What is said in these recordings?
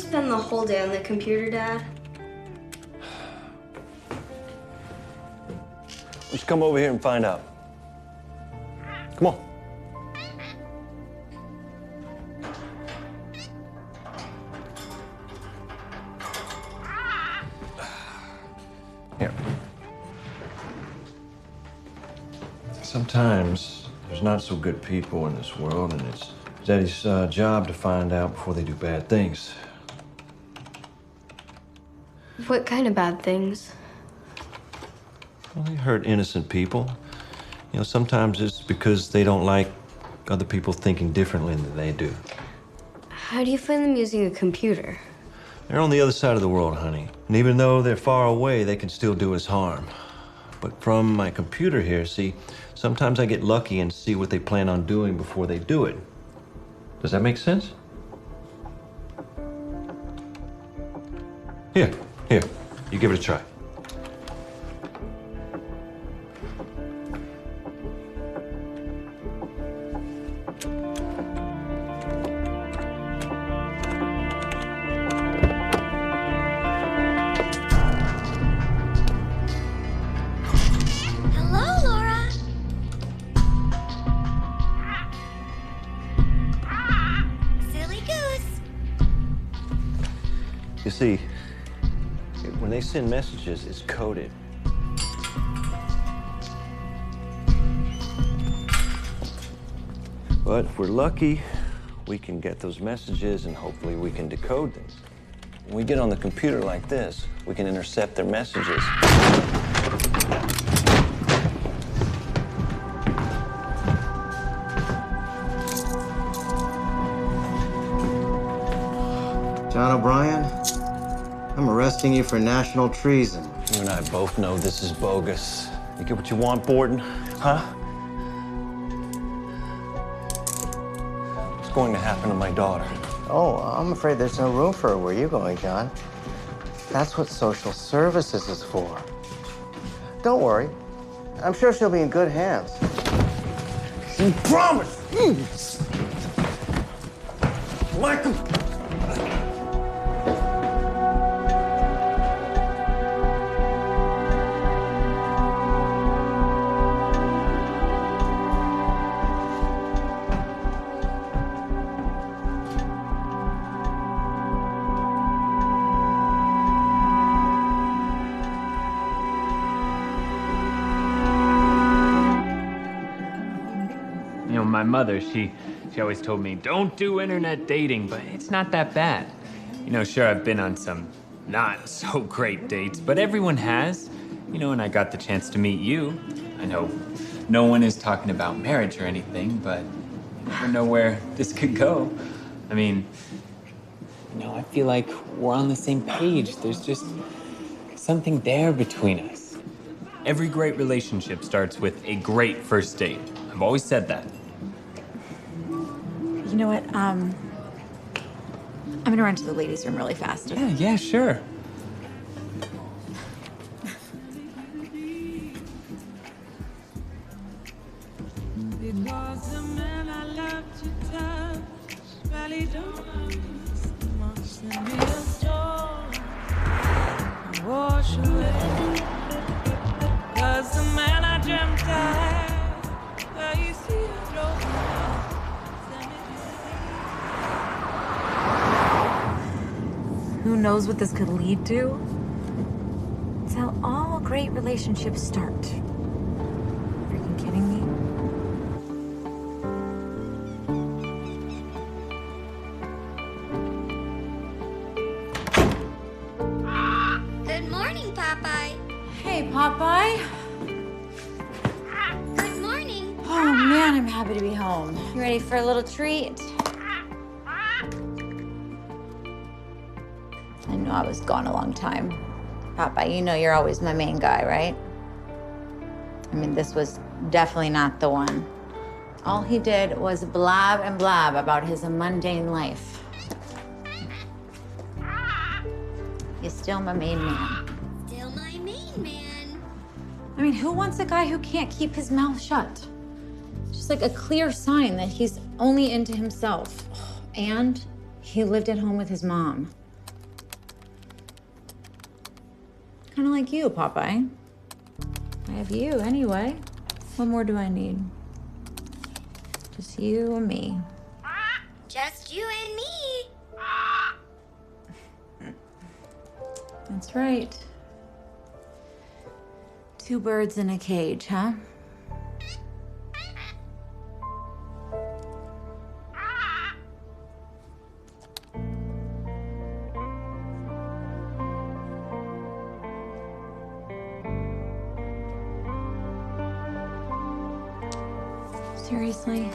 spend the whole day on the computer, Dad? Just come over here and find out. Come on. Here. Sometimes there's not so good people in this world, and it's Daddy's job to find out before they do bad things. What kind of bad things? Well, they hurt innocent people. You know, sometimes it's because they don't like other people thinking differently than they do. How do you find them using a computer? They're on the other side of the world, honey. And even though they're far away, they can still do us harm. But from my computer here, see, sometimes I get lucky and see what they plan on doing before they do it. Does that make sense? Here, you give it a try. You see, when they send messages, it's coded. But if we're lucky, we can get those messages and hopefully we can decode them. When we get on the computer like this, we can intercept their messages. John O'Brien, I'm arresting you for national treason. You and I both know this is bogus. You get what you want, Borden, huh? What's going to happen to my daughter? Oh, I'm afraid there's no room for her. Where are you going, John? That's what social services is for. Don't worry. I'm sure she'll be in good hands. You promise! Michael! You know, my mother, she always told me, don't do internet dating, but it's not that bad. You know, sure, I've been on some not so great dates, but everyone has. You know, and I got the chance to meet you. I know no one is talking about marriage or anything, but you never know where this could go. I mean, you know, I feel like we're on the same page. There's just something there between us. Every great relationship starts with a great first date. I've always said that. You know what, I'm gonna run to the ladies' room really fast. Yeah, sure. Because the man I love to touch really don't much. Send me a storm and wash away. Cause the man I dreamt I had, well, you see, I drove away. Who knows what this could lead to? It's how all great relationships start. Freaking kidding me? Good morning, Popeye. Hey, Popeye. Good morning. Oh, man, I'm happy to be home. You ready for a little treat? I know I was gone a long time. Popeye, you know you're always my main guy, right? I mean, this was definitely not the one. All he did was blab and blab about his mundane life. You're still my main man. Still my main man. I mean, who wants a guy who can't keep his mouth shut? Just like a clear sign that he's only into himself. And he lived at home with his mom. Kind of like you, Popeye. I have you anyway. What more do I need? Just you and me. Just you and me. That's right. Two birds in a cage, huh? Seriously?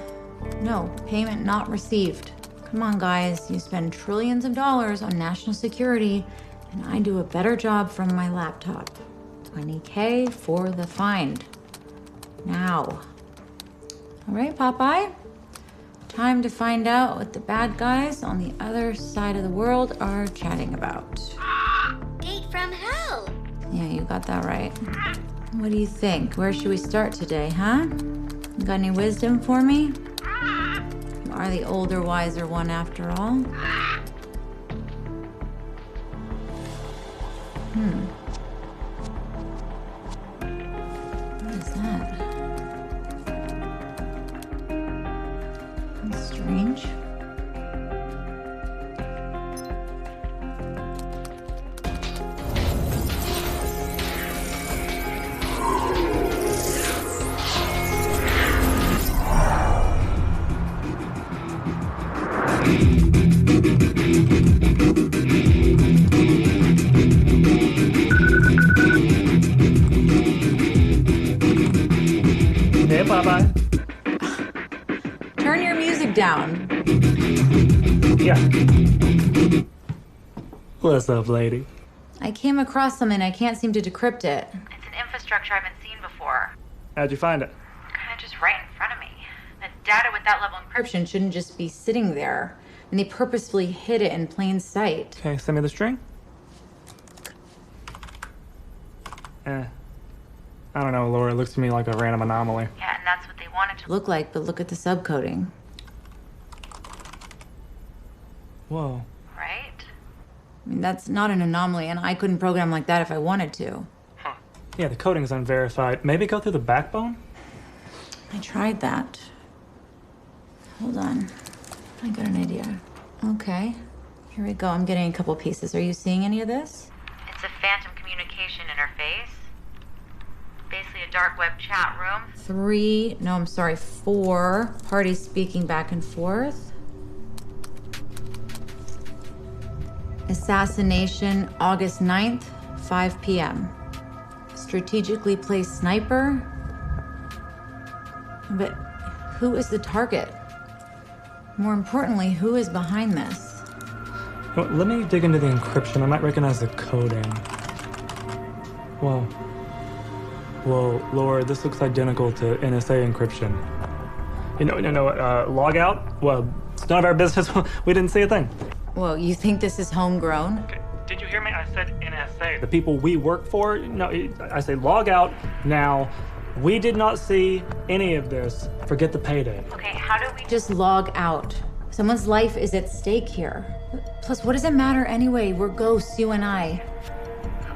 No, payment not received. Come on, guys. You spend trillions of dollars on national security, and I do a better job from my laptop. 20K for the find. Now. All right, Popeye. Time to find out what the bad guys on the other side of the world are chatting about. Date from hell. Yeah, you got that right. What do you think? Where should we start today, huh? You got any wisdom for me? You are the older, wiser one after all. What is that? That's strange. Hey, Popeye. Turn your music down. Yeah. What's up, lady? I came across something. I can't seem to decrypt it. It's an infrastructure I haven't seen before. How'd you find it? Kind of just right in front of me. The data with that level of encryption. Encryption shouldn't just be sitting there. And they purposefully hid it in plain sight. Okay, send me the string. I don't know, Laura. It looks to me like a random anomaly. Yeah, and that's what they wanted to Look like, but look at the subcoding. Whoa. right? I mean, that's not an anomaly, and I couldn't program like that if I wanted to. Yeah, the coding's unverified. Maybe go through the backbone? I tried that. Hold on. I got an idea. Okay. Here we go. I'm getting a couple pieces. Are you seeing any of this? It's a phantom communication interface. Basically a dark web chat room. 4 parties speaking back and forth. Assassination, August 9th, 5 p.m. Strategically placed sniper. But who is the target? More importantly, who is behind this? Well, let me dig into the encryption. I might recognize the coding. Whoa. Whoa, Laura, this looks identical to NSA encryption. Log out? Well, it's none of our business. We didn't see a thing. Whoa, you think this is homegrown? Okay, did you hear me? I said NSA. The people we work for? No, I say log out now. We did not see any of this. Forget the payday. Okay, how do we Just log out. Someone's life is at stake here. Plus, what does it matter anyway? We're ghosts, you and I.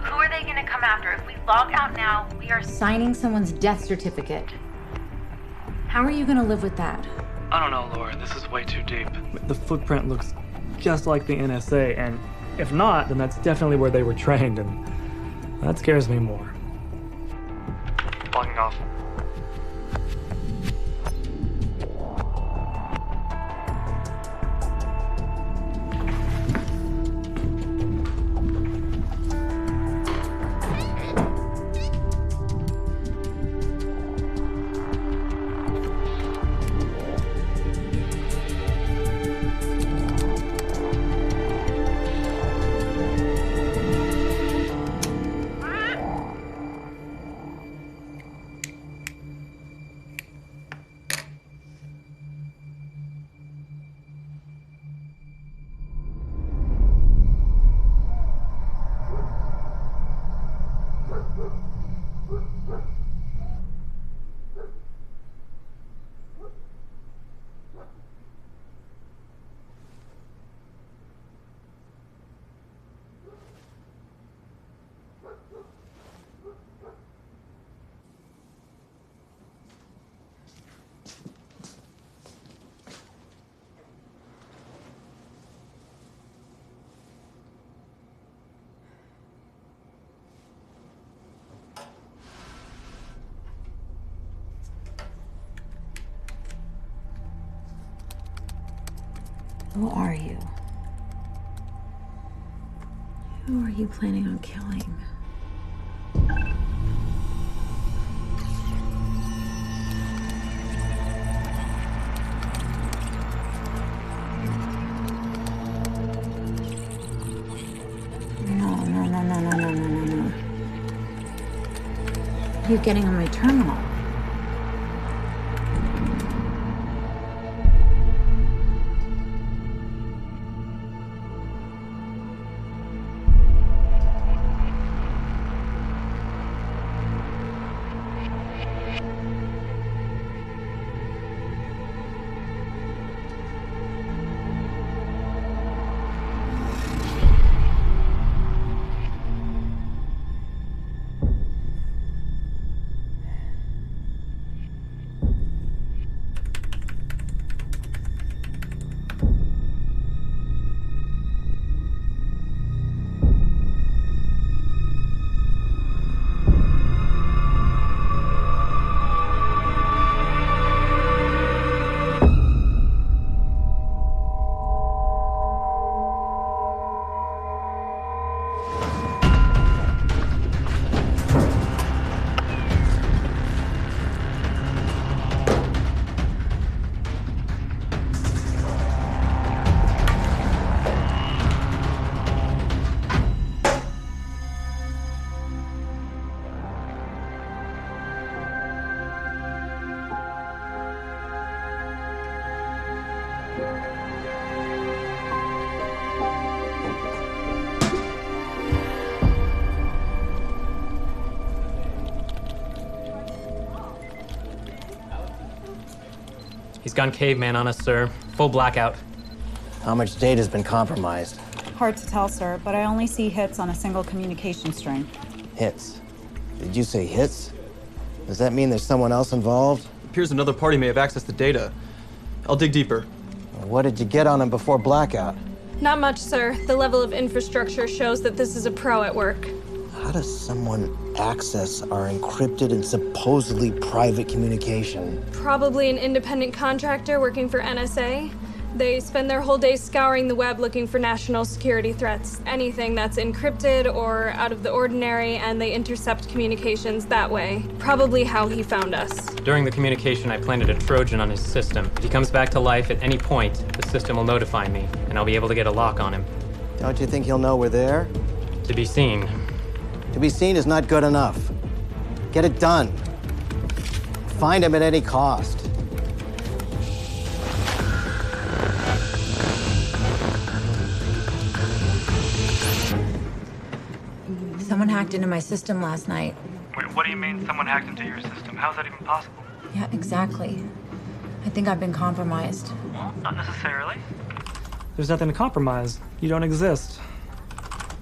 Who are they gonna come after? If we log out now, we are Signing someone's death certificate. How are you gonna live with that? I don't know, Laura. This is way too deep. The footprint looks just like the NSA, and if not, then that's definitely where they were trained, and that scares me more. Logging off. Who are you? Who are you planning on killing? No. What are you getting on my terminal? He's gone caveman on us, sir. Full blackout. How much data's been compromised? Hard to tell, sir, but I only see hits on a single communication string. Hits. Did you say hits? Does that mean there's someone else involved? Appears another party may have access to data. I'll dig deeper. What did you get on him before blackout? Not much, sir. The level of infrastructure shows that this is a pro at work. How does someone access our encrypted and supposedly private communication? Probably an independent contractor working for NSA. They spend their whole day scouring the web looking for national security threats. Anything that's encrypted or out of the ordinary, and they intercept communications that way. Probably how he found us. During the communication, I planted a Trojan on his system. If he comes back to life at any point, the system will notify me, and I'll be able to get a lock on him. Don't you think he'll know we're there? To be seen. To be seen is not good enough. Get it done. Find him at any cost. Someone hacked into my system last night. Wait, what do you mean someone hacked into your system? How's that even possible? Yeah, exactly. I think I've been compromised. Well, not necessarily. There's nothing to compromise. You don't exist.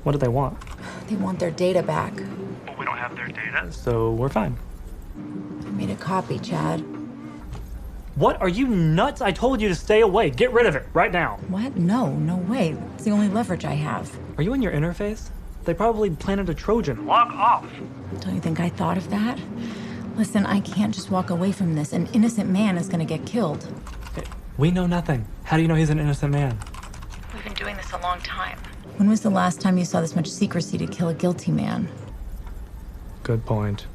What do they want? They want their data back. Well, we don't have their data. So we're fine. I made a copy, Chad. What? Are you nuts? I told you to stay away. Get rid of it right now. What? No way. It's the only leverage I have. Are you in your interface? They probably planted a Trojan. Log off. Don't you think I thought of that? Listen, I can't just walk away from this. An innocent man is gonna get killed. We know nothing. How do you know he's an innocent man? We've been doing this a long time. When was the last time you saw this much secrecy to kill a guilty man? Good point.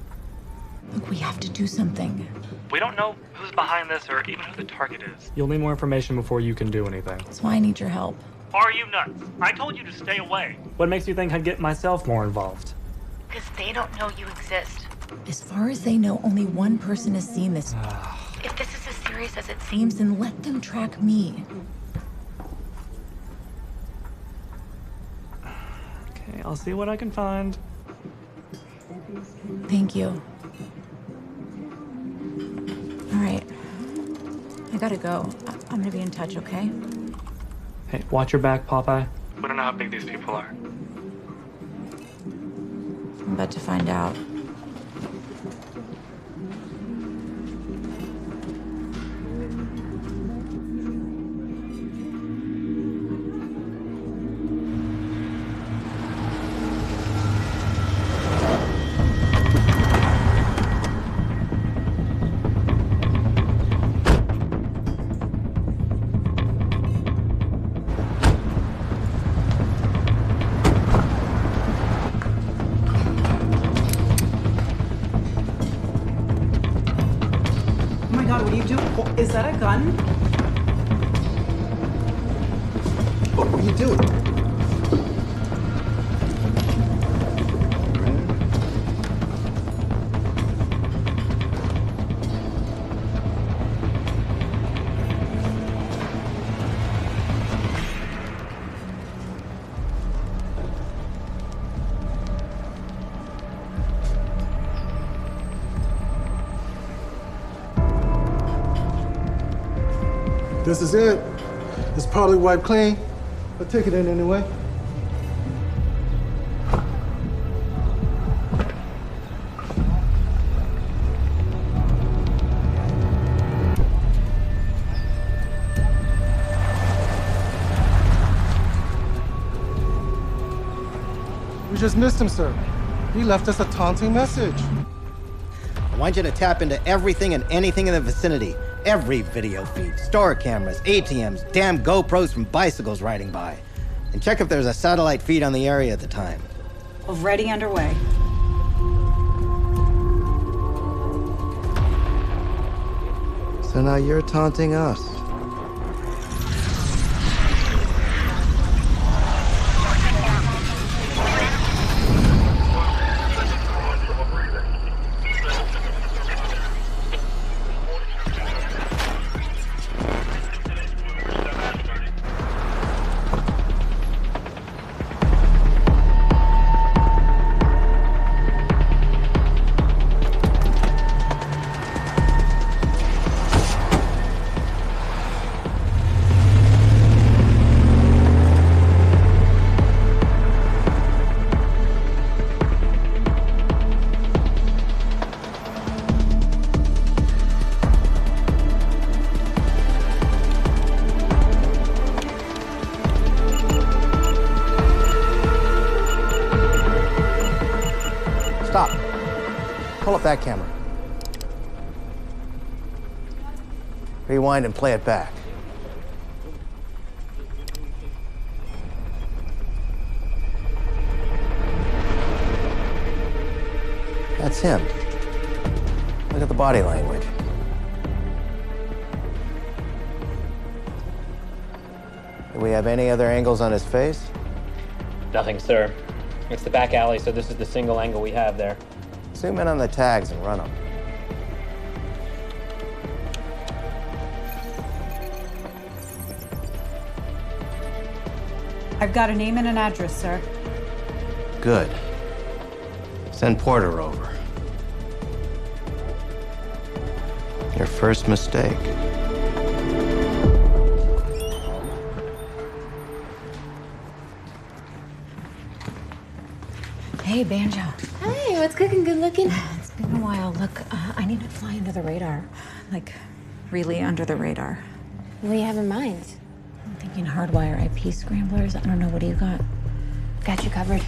Look, we have to do something. We don't know who's behind this or even who the target is. You'll need more information before you can do anything. That's why I need your help. Are you nuts? I told you to stay away. What makes you think I'd get myself more involved? Because they don't know you exist. As far as they know, only one person has seen this. If this is as serious as it seems, Then let them track me. Okay, I'll see what I can find. Thank you. All right. I gotta go. I'm gonna be in touch, okay? Hey, watch your back, Popeye. We don't know how big these people are. I'm about to find out. Is that a gun? What are you doing? This is it. It's probably wiped clean. But take it in anyway. We just missed him, sir. He left us a taunting message. I want you to tap into everything and anything in the vicinity. Every video feed, store cameras, ATMs, damn GoPros from bicycles riding by. And check if there's a satellite feed on the area at the time. Already underway. So now you're taunting us. Stop. Pull up that camera. Rewind and play it back. That's him. Look at the body language. Do we have any other angles on his face? Nothing, sir. It's the back alley, so this is the single angle we have there. Zoom in on the tags and run them. I've got a name and an address, sir. Good. Send Porter over. Your first mistake. Hey, Banjo. Hey, what's cooking? Good looking? It's been a while. Look, I need to fly under the radar. Like, really under the radar. What do you have in mind? I'm thinking hardwire IP scramblers. I don't know. What do you got? Got you covered.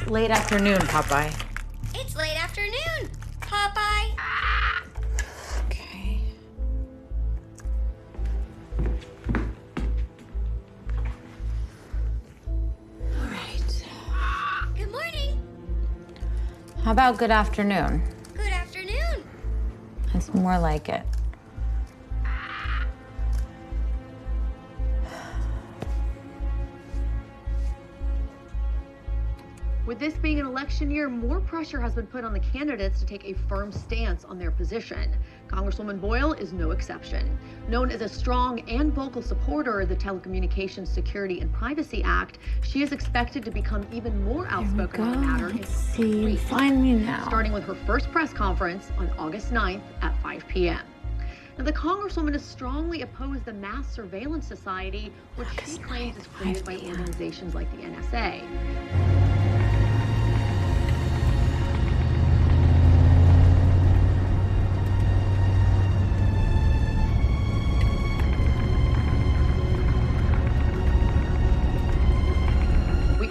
Late afternoon, Popeye. It's late afternoon, Popeye. Okay. All right. Good morning. How about good afternoon? Good afternoon. That's more like it. With this being an election year, more pressure has been put on the candidates to take a firm stance on their position. Congresswoman Boyle is no exception. Known as a strong and vocal supporter of the Telecommunications Security and Privacy Act, she is expected to become even more outspoken on the matter in See, find me now. starting with her first press conference on August 9th at 5 p.m. Now, the Congresswoman has strongly opposed the mass surveillance society, which she claims is created by organizations like the NSA.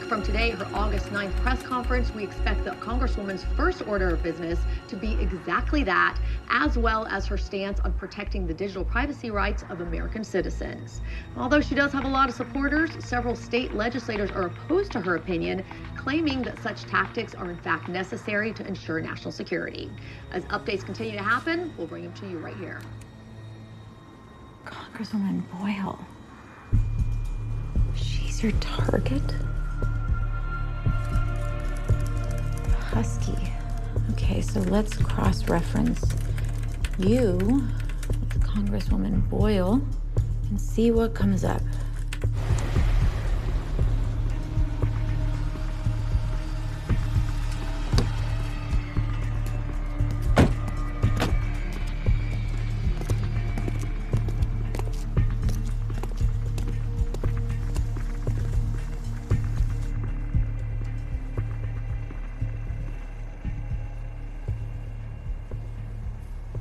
From today, her August 9th press conference, we expect the Congresswoman's first order of business to be exactly that, as well as her stance on protecting the digital privacy rights of American citizens. Although she does have a lot of supporters, several state legislators are opposed to her opinion, claiming that such tactics are in fact necessary to ensure national security. As updates continue to happen, we'll bring them to you right here. Congresswoman Boyle. She's your target? Husky. Okay, so let's cross-reference you with Congresswoman Boyle and see what comes up.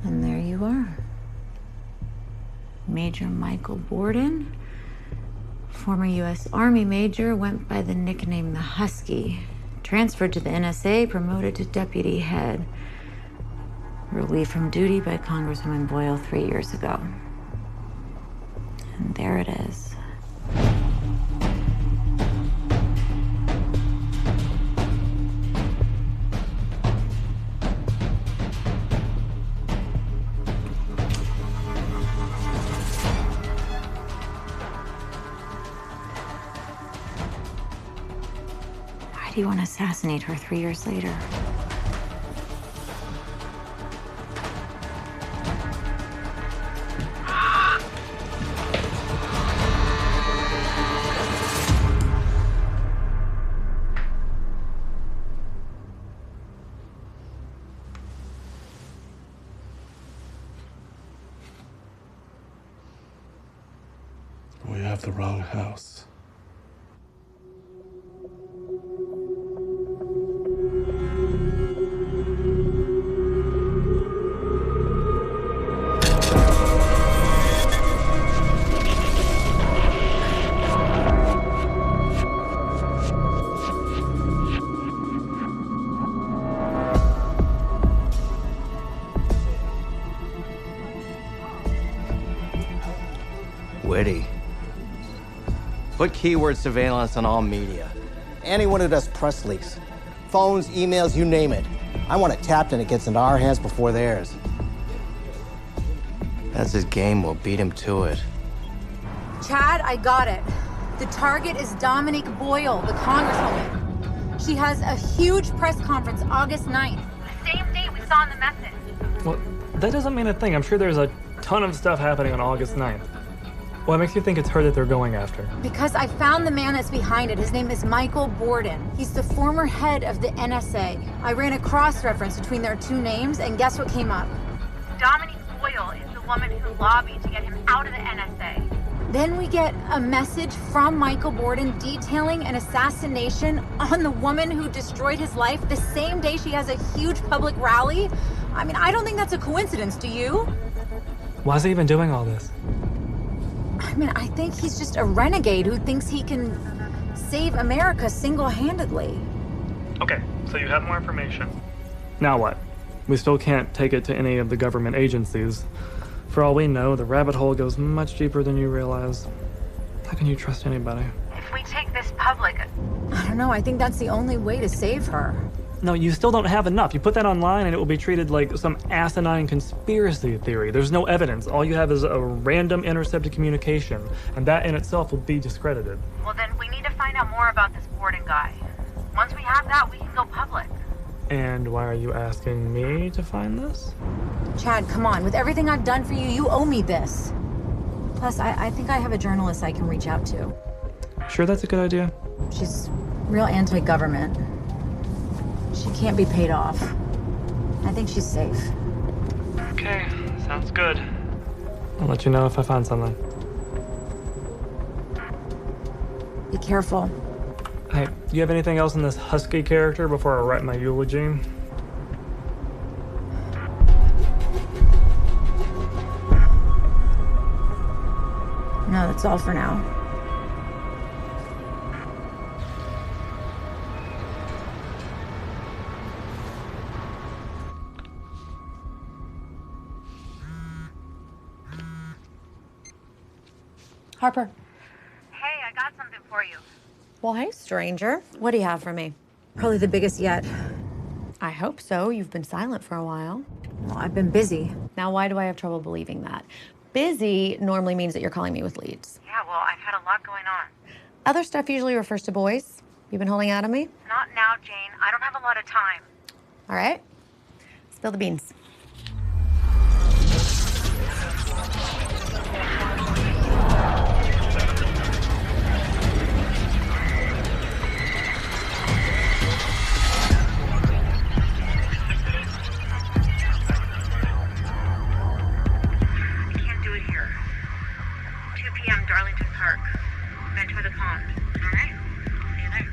And there you are. Major Michael Borden, former U.S. Army major, went by the nickname the Husky. Transferred to the NSA, promoted to deputy head. Relieved from duty by Congresswoman Boyle 3 years ago. And there it is. Why do you want to assassinate her 3 years later? We have the wrong house. Witty. Put keyword surveillance on all media. Anyone who does press leaks. Phones, emails, you name it. I want it tapped and it gets into our hands before theirs. That's his game, we'll beat him to it. Chad, I got it. The target is Dominique Boyle, the Congresswoman. She has a huge press conference August 9th. The same date we saw in the message. Well, that doesn't mean a thing. I'm sure there's a ton of stuff happening on August 9th. What makes you think it's her that they're going after? Because I found the man that's behind it. His name is Michael Borden. He's the former head of the NSA. I ran a cross-reference between their two names, and guess what came up? Dominique Boyle is the woman who lobbied to get him out of the NSA. Then we get a message from Michael Borden detailing an assassination on the woman who destroyed his life the same day she has a huge public rally. I mean, I don't think that's a coincidence, do you? Why is he even doing all this? I mean, I think he's just a renegade who thinks he can save America single-handedly. Okay, so you have more information. Now what? We still can't take it to any of the government agencies. For all we know, the rabbit hole goes much deeper than you realize. How can you trust anybody? If we take this public... I don't know, I think that's the only way to save her. No, you still don't have enough. You put that online and it will be treated like some asinine conspiracy theory. There's no evidence. All you have is a random intercepted communication, and that in itself will be discredited. Well, then we need to find out more about this Borden guy. Once we have that, we can go public. And why are you asking me to find this? Chad, come on. With everything I've done for you, you owe me this. Plus, I think I have a journalist I can reach out to. Sure that's a good idea? She's real anti-government. She can't be paid off. I think she's safe. Okay, sounds good. I'll let you know if I find something. Be careful. Hey, do you have anything else in this Husky character before I write my eulogy? No, that's all for now. Harper. Hey, I got something for you. Well, hey, stranger. What do you have for me? Probably the biggest yet. I hope so. You've been silent for a while. Well, I've been busy. Now, why do I have trouble believing that? Busy normally means that you're calling me with leads. Yeah, well, I've had a lot going on. Other stuff usually refers to boys. You've been holding out on me? Not now, Jane. I don't have a lot of time. All right. Spill the beans. I can't do it here. 2 p.m. Darlington Park. Venture the Pond. All right? See you there.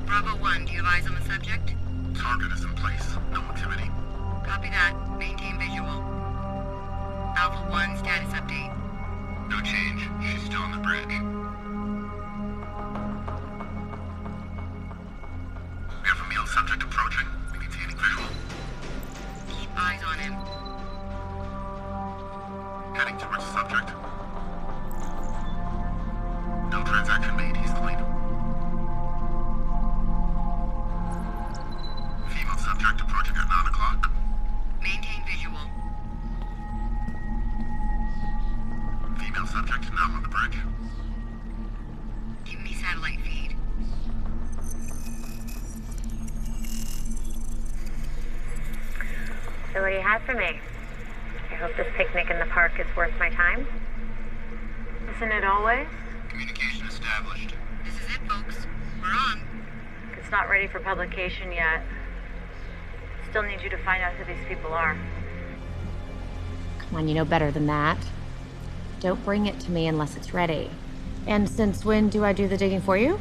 Bravo 1, do you have eyes on the subject? Target is in place. No activity. Copy that. Maintain visual. Alpha 1, status update. No change. She's still on the bridge. We have a male subject approaching. Maintaining visual. Keep eyes on him. Heading towards the subject. No transaction made. He's the lead. Female subject approaching at 9 o'clock. Maintain visual. Female subject now on the bridge. Give me satellite feed. So what do you have for me? I hope this picnic in the park is worth my time. Isn't it always? Communication established. This is it, folks. We're on. It's not ready for publication yet. Still need you to find out who these people are. Come on, you know better than that. Don't bring it to me unless it's ready. And since when do I do the digging for you?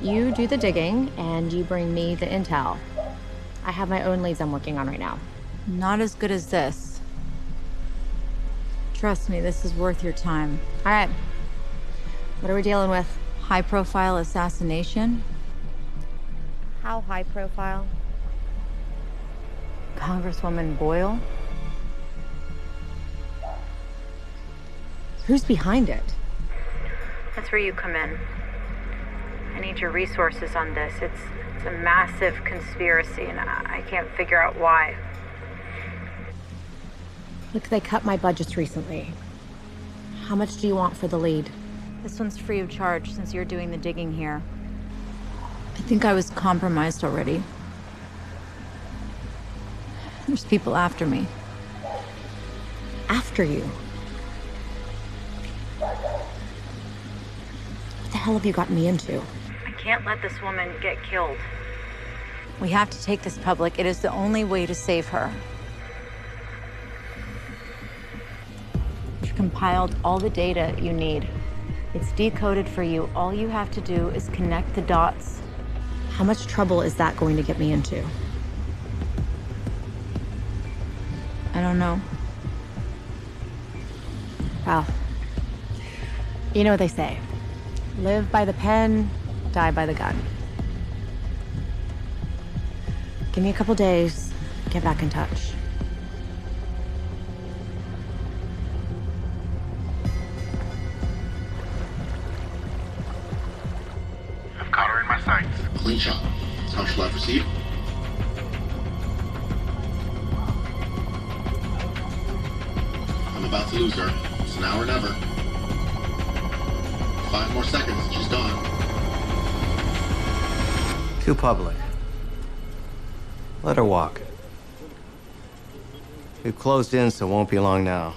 You do the digging, and you bring me the intel. I have my own leads I'm working on right now. Not as good as this. Trust me, this is worth your time. All right. What are we dealing with? High-profile assassination. How high profile? Congresswoman Boyle? Who's behind it? That's where you come in. I need your resources on this. It's a massive conspiracy, and I can't figure out why. Look, they cut my budgets recently. How much do you want for the lead? This one's free of charge since you're doing the digging here. I think I was compromised already. There's people after me. After you? What the hell have you gotten me into? I can't let this woman get killed. We have to take this public. It is the only way to save her. We've compiled all the data you need. It's decoded for you. All you have to do is connect the dots. How much trouble is that going to get me into? I don't know. Well, you know what they say. Live by the pen, die by the gun. Give me a couple days, get back in touch. I've caught her in my sights. Clean shot. How shall I proceed? I'm about to lose her. It's now or never. 5 more seconds, she's gone. Too public. Let her walk. We've closed in, so it won't be long now.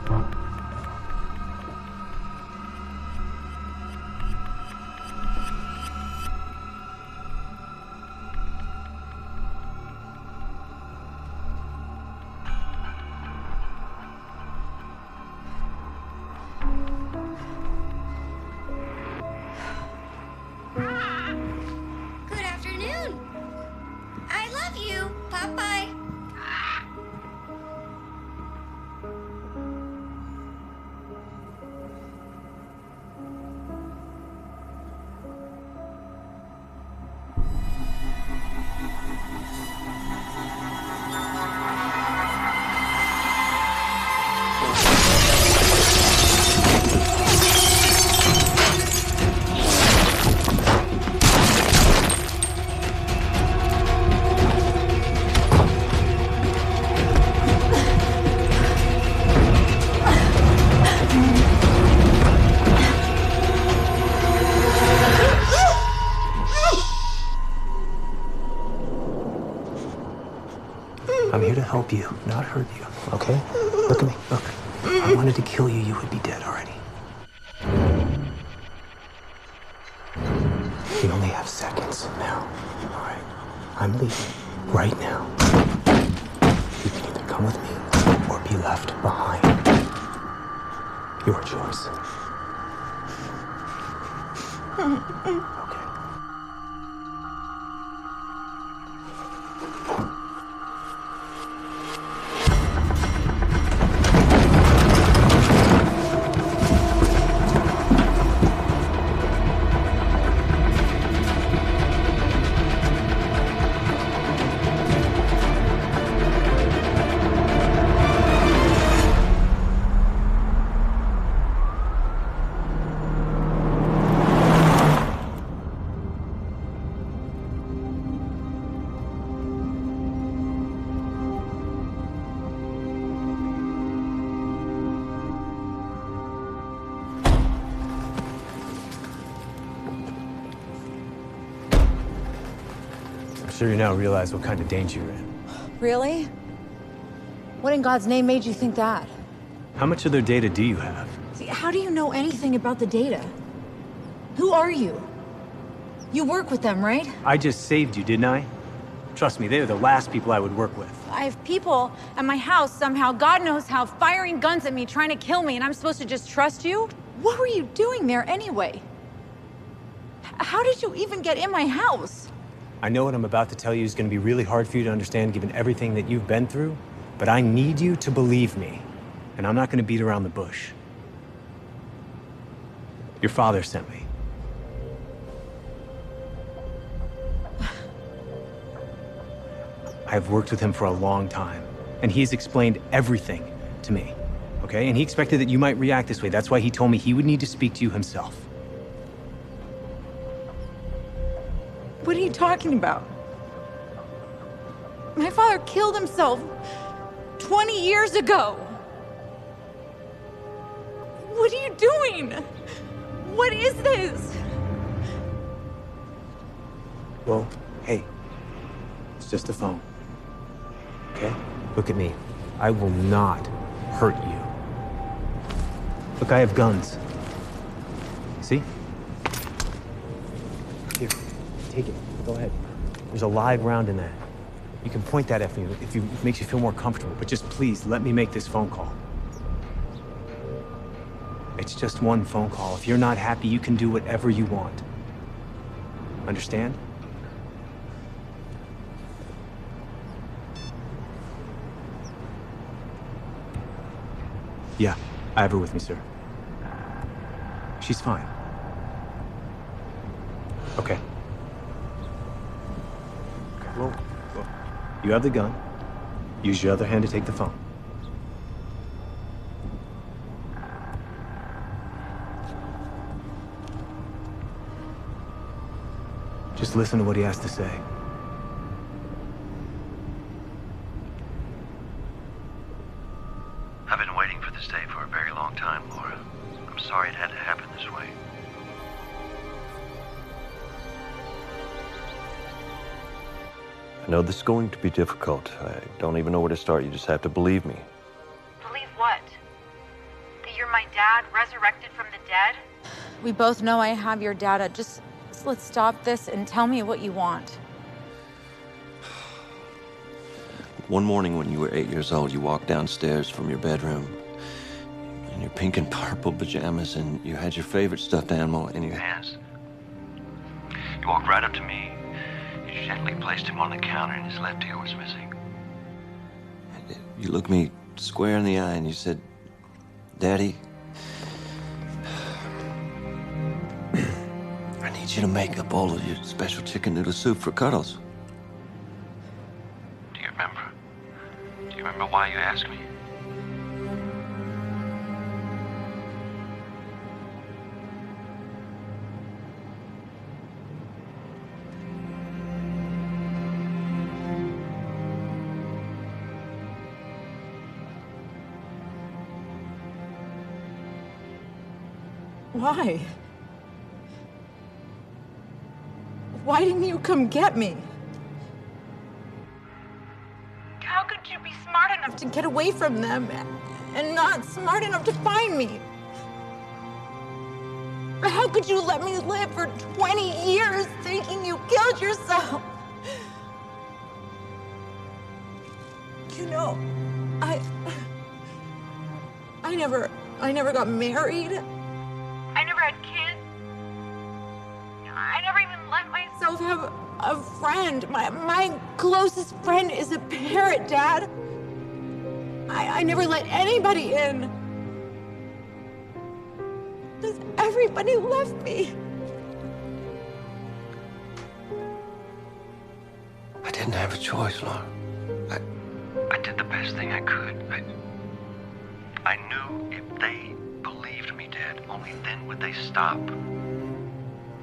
Good afternoon. I love you, Popeye. I'm here to help you, not hurt you, okay? Look at me, look. If I wanted to kill you, you would be dead already. We only have seconds now, all right? I'm leaving right now. You can either come with me or be left behind. Your choice. I'm sure you now realize what kind of danger you're in. Really? What in God's name made you think that? How much of their data do you have? See, how do you know anything about the data? Who are you? You work with them, right? I just saved you, didn't I? Trust me, they're the last people I would work with. I have people at my house somehow, God knows how, firing guns at me, trying to kill me, and I'm supposed to just trust you? What were you doing there anyway? How did you even get in my house? I know what I'm about to tell you is going to be really hard for you to understand given everything that you've been through, but I need you to believe me, and I'm not going to beat around the bush. Your father sent me. I've worked with him for a long time, and he's explained everything to me, okay? And he expected that you might react this way. That's why he told me he would need to speak to you himself. What are you talking about? My father killed himself 20 years ago. What are you doing? What is this? Well, hey, it's just a phone, okay? Look at me. I will not hurt you. Look, I have guns. See? Here, take it. Go ahead. There's a live round in that. You can point that at me if it makes you feel more comfortable, but just please let me make this phone call. It's just one phone call. If you're not happy, you can do whatever you want. Understand? Yeah, I have her with me, sir. She's fine. Okay. Well, you have the gun. Use your other hand to take the phone. Just listen to what he has to say. I've been waiting for this day for a very long time, Laura. I'm sorry it had to happen this way. I know this is going to be difficult. I don't even know where to start. You just have to believe me. Believe what? dad resurrected from the dead? We both know I have your data. Just let's stop this and tell me what you want. One morning when you were 8 years old, you walked downstairs from your bedroom in your pink and purple pajamas, and you had your favorite stuffed animal in your hands. You walked right up to me. You gently placed him on the counter, and his left ear was missing. You looked me square in the eye, and you said, "Daddy, I need you to make a bowl of your special chicken noodle soup for Cuddles." Do you remember? Do you remember why you asked me? Why? Why didn't you come get me? How could you be smart enough to get away from them and not smart enough to find me? How could you let me live for 20 years thinking you killed yourself? You know, I never got married. I never had kids. I never even let myself have a friend. My closest friend is a parrot, Dad. I never let anybody in. Because everybody left me. I didn't have a choice, Laura. I did the best thing I could. I knew if they believed me dead, only then would they stop.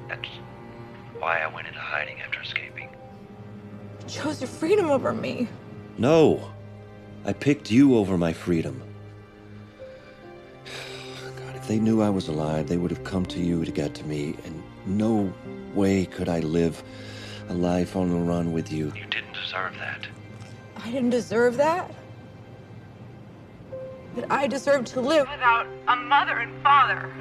That's why I went into hiding after escaping. You chose your freedom over me. No, I picked you over my freedom. God, if they knew I was alive, they would have come to you to get to me, and no way could I live a life on the run with you. You didn't deserve that. I didn't deserve that. But I deserve to live without a mother and father.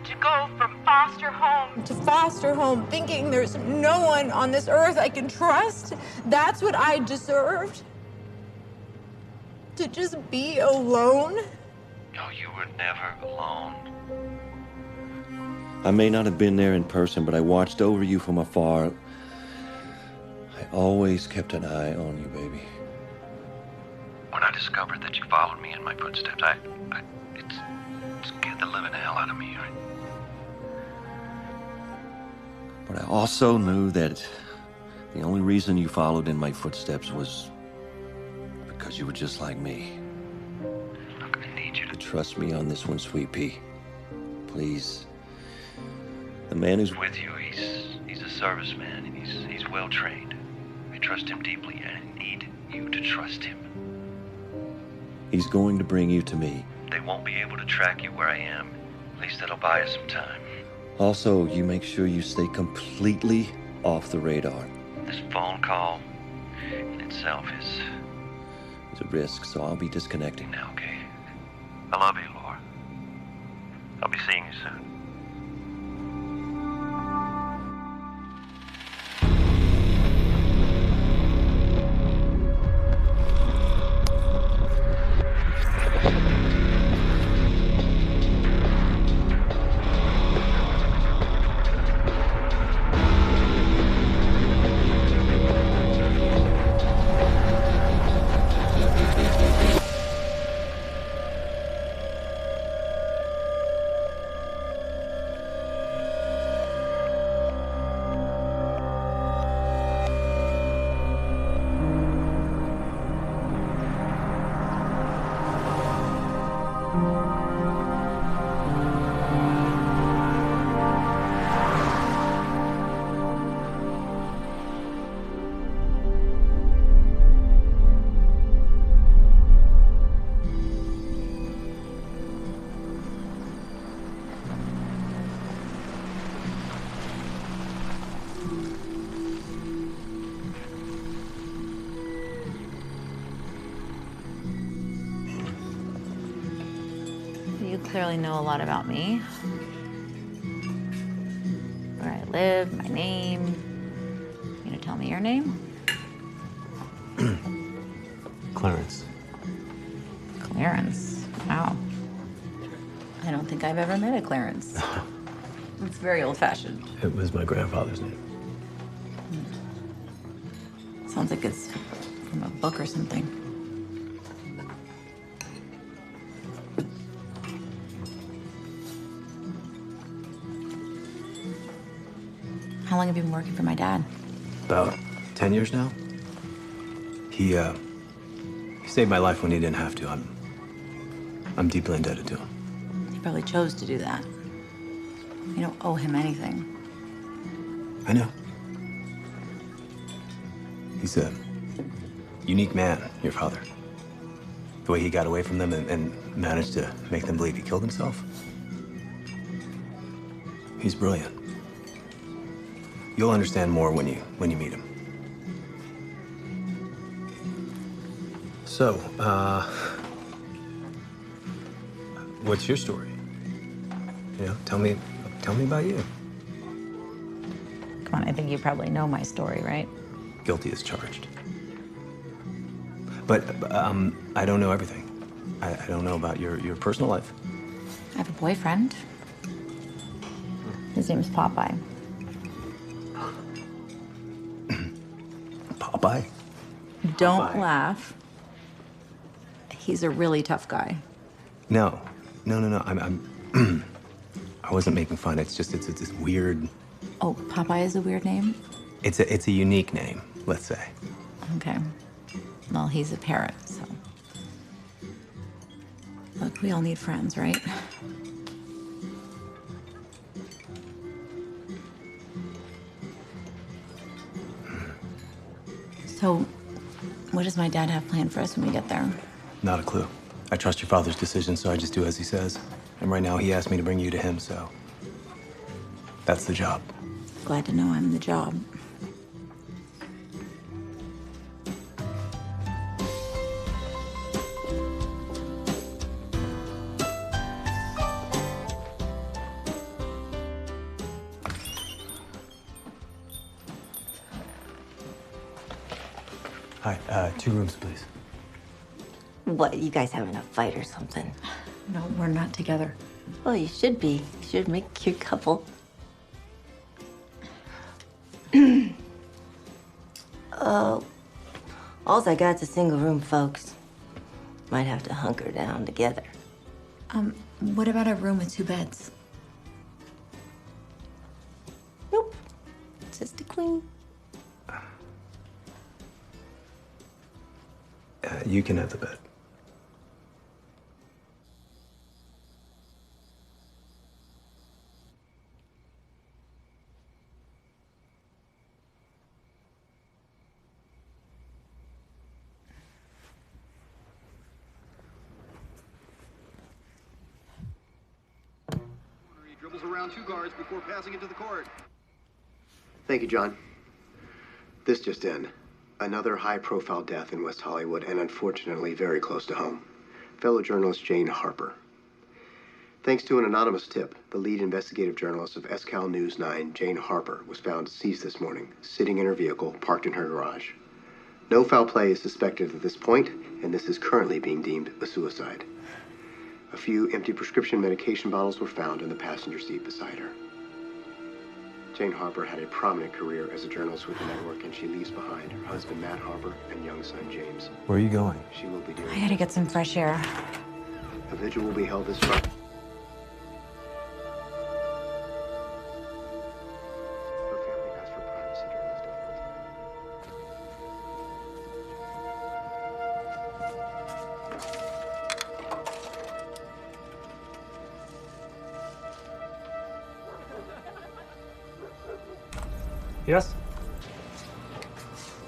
To go from foster home to foster home, thinking there's no one on this earth I can trust. That's what I deserved. To just be alone. No, you were never alone. I may not have been there in person, but I watched over you from afar. I always kept an eye on you, baby. When I discovered that you followed me in my footsteps, it scared the living hell out of me. But I also knew that the only reason you followed in my footsteps was because you were just like me. Look, I need you to trust me on this one, Sweet Pea. Please. The man who's with you, he's a serviceman, and he's well trained. I trust him deeply, and I need you to trust him. He's going to bring you to me. They won't be able to track you where I am. At least that'll buy us some time. Also, you make sure you stay completely off the radar. This phone call in itself is a risk, so I'll be disconnecting now, okay? I love you, Laura. I'll be seeing you soon. clearly know a lot about me. Where I live, my name. You gonna tell me your name? Clarence. Clarence. Wow. I don't think I've ever met a Clarence. It's very old-fashioned. It was my grandfather's name. Sounds like it's from a book or something. How long have you been working for my dad? About 10 years now. He saved my life when he didn't have to. I'm deeply indebted to him. He probably chose to do that. You don't owe him anything. I know. He's a unique man, your father. The way he got away from them and managed to make them believe he killed himself. He's brilliant. You'll understand more when you meet him. So, what's your story? You know, tell me about you. Come on, I think you probably know my story, right? Guilty as charged. But I don't know everything. I don't know about your personal life. I have a boyfriend. His name's Popeye. Popeye? Don't laugh. He's a really tough guy. No. I'm I wasn't making fun. It's just it's this weird. Oh, Popeye is a weird name? It's a unique name, let's say. Okay. Well, he's a parrot, so. Look, we all need friends, right? So, what does my dad have planned for us when we get there? Not a clue. I trust your father's decision, so I just do as he says. And right now, he asked me to bring you to him, so that's the job. Glad to know I'm the job. Hi, 2 rooms, please. What, you guys having a fight or something? No, we're not together. Well, you should be. You should make a cute couple. Alls I got's a single room, folks. Might have to hunker down together. What about a room with 2 beds? Nope. Just a queen. You can have the bed. He dribbles around 2 guards before passing it to the court. Thank you, John. This just in. Another high-profile death in West Hollywood, and unfortunately very close to home. Fellow journalist Jane Harper. Thanks to an anonymous tip, the lead investigative journalist of SCAL News 9, Jane Harper, was found deceased this morning, sitting in her vehicle, parked in her garage. No foul play is suspected at this point, and this is currently being deemed a suicide. A few empty prescription medication bottles were found in the passenger seat beside her. Jane Harper had a prominent career as a journalist with the network, and she leaves behind her husband, Matt Harper, and young son, James. Where are you going? She will be doing... I gotta get some fresh air. A vigil will be held this Friday. Her family asked for privacy during this difficult time. Yes?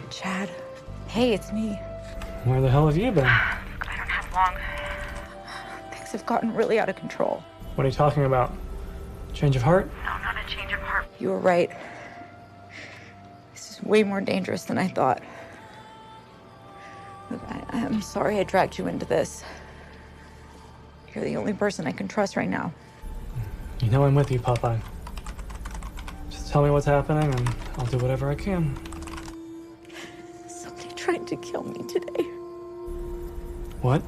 Chad. Hey, it's me. Where the hell have you been? I don't have long. Things have gotten really out of control. What are you talking about? Change of heart? No, not a change of heart. You were right. This is way more dangerous than I thought. Look, I'm sorry I dragged you into this. You're the only person I can trust right now. You know I'm with you, Popeye. Just tell me what's happening and I'll do whatever I can. Somebody tried to kill me today. What?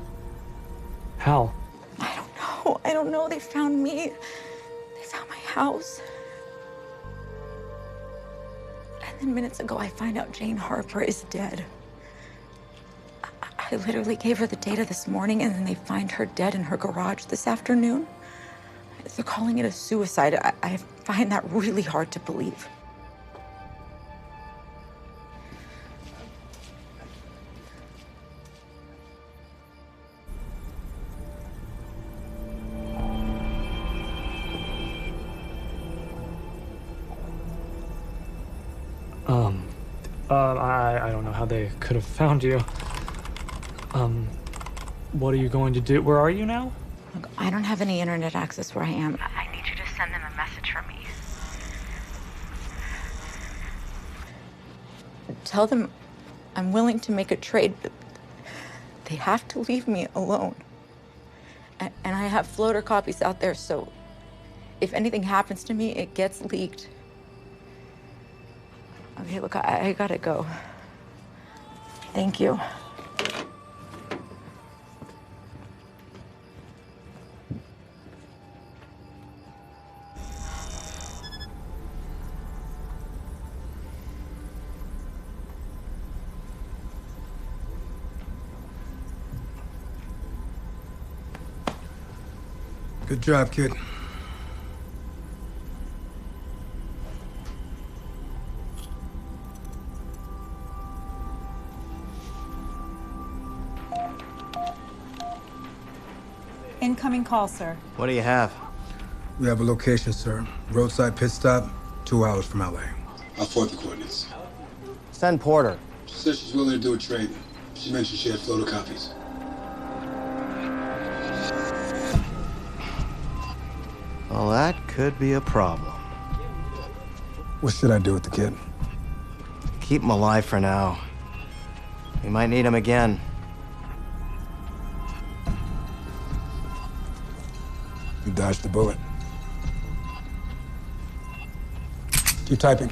How? Oh, I don't know. They found me. They found my house. And then minutes ago, I find out Jane Harper is dead. I literally gave her the data this morning, and then they find her dead in her garage this afternoon. They're calling it a suicide. I find that really hard to believe. I don't know how they could have found you. What are you going to do? Where are you now? Look, I don't have any internet access where I am. I need you to send them a message from me. Tell them I'm willing to make a trade, but they have to leave me alone. And I have floater copies out there, so if anything happens to me, it gets leaked. Okay, look, I gotta go. Thank you. Good job, kid. Incoming call, sir. What do you have? We have a location, sir. Roadside pit stop, 2 hours from LA. I'll forward the coordinates. Send Porter. She said she's willing to do a trade. She mentioned she had floater copies. Well, that could be a problem. What should I do with the kid? Keep him alive for now. We might need him again. You dodged the bullet. Keep typing.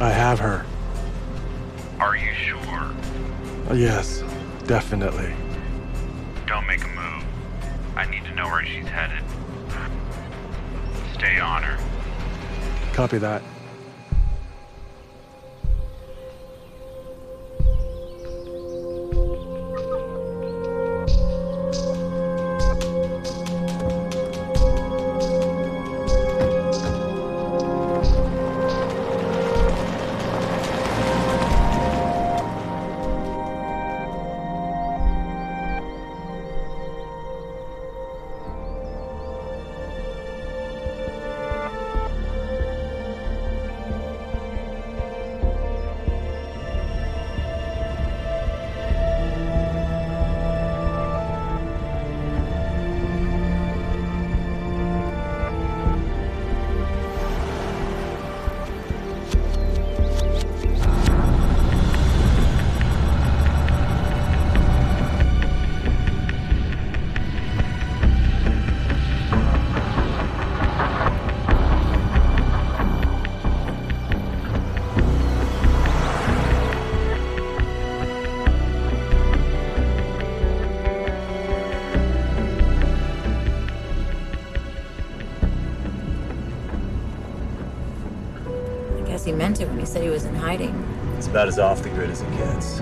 I have her. Are you sure? Yes, definitely. Don't make a move. I need to know where she's headed. Stay on her. Copy that. he meant it when he said he was in hiding. It's about as off the grid as it gets.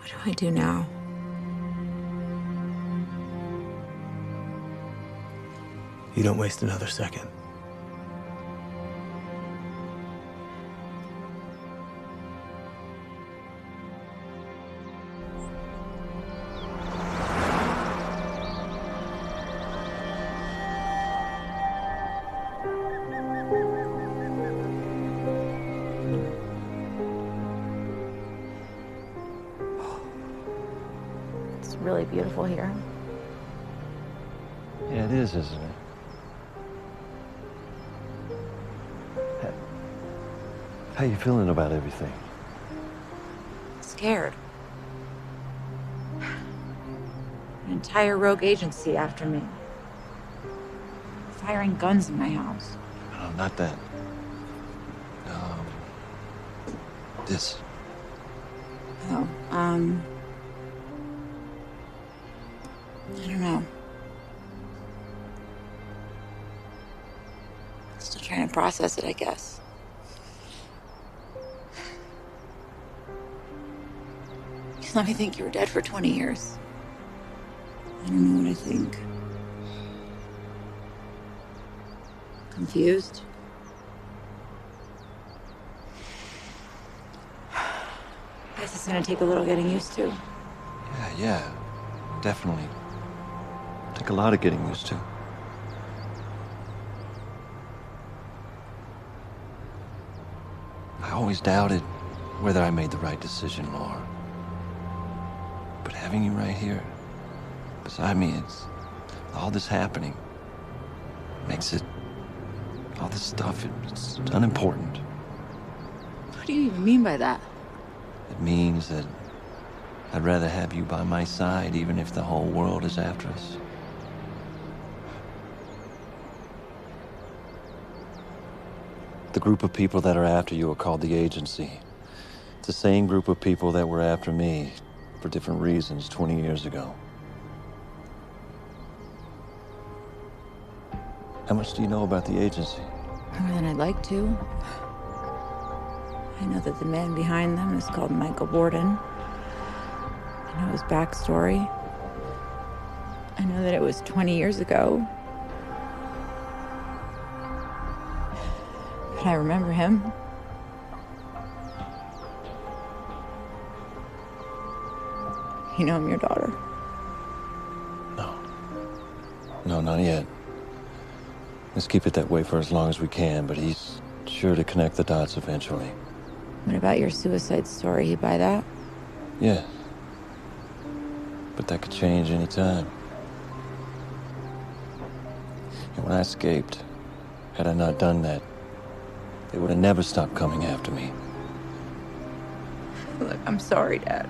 What do I do now? You don't waste another second. It's really beautiful here. Yeah, it is, isn't it? How you feeling about everything? Scared. An entire rogue agency after me. Firing guns in my house. No, not that. This. Oh, I don't know. Still trying to process it, I guess. You let me think you were dead for 20 years. I don't know what I think. Confused? Guess it's gonna take a little getting used to. Yeah, definitely. Take a lot of getting used to. I always doubted whether I made the right decision, Laura. But having you right here, beside me, it's all this happening makes it, all this stuff, it's unimportant. What do you even mean by that? It means that I'd rather have you by my side, even if the whole world is after us. The group of people that are after you are called the agency. It's the same group of people that were after me for different reasons 20 years ago. How much do you know about the agency? More than I'd like to. I know that the man behind them is called Michael Borden. I know his backstory. I know that it was 20 years ago. But I remember him. You know I'm your daughter. No, not yet. Let's keep it that way for as long as we can, but he's sure to connect the dots eventually. What about your suicide story? You buy that? Yeah. But that could change any time. And when I escaped, had I not done that, they would have never stopped coming after me. Look, I'm sorry, Dad.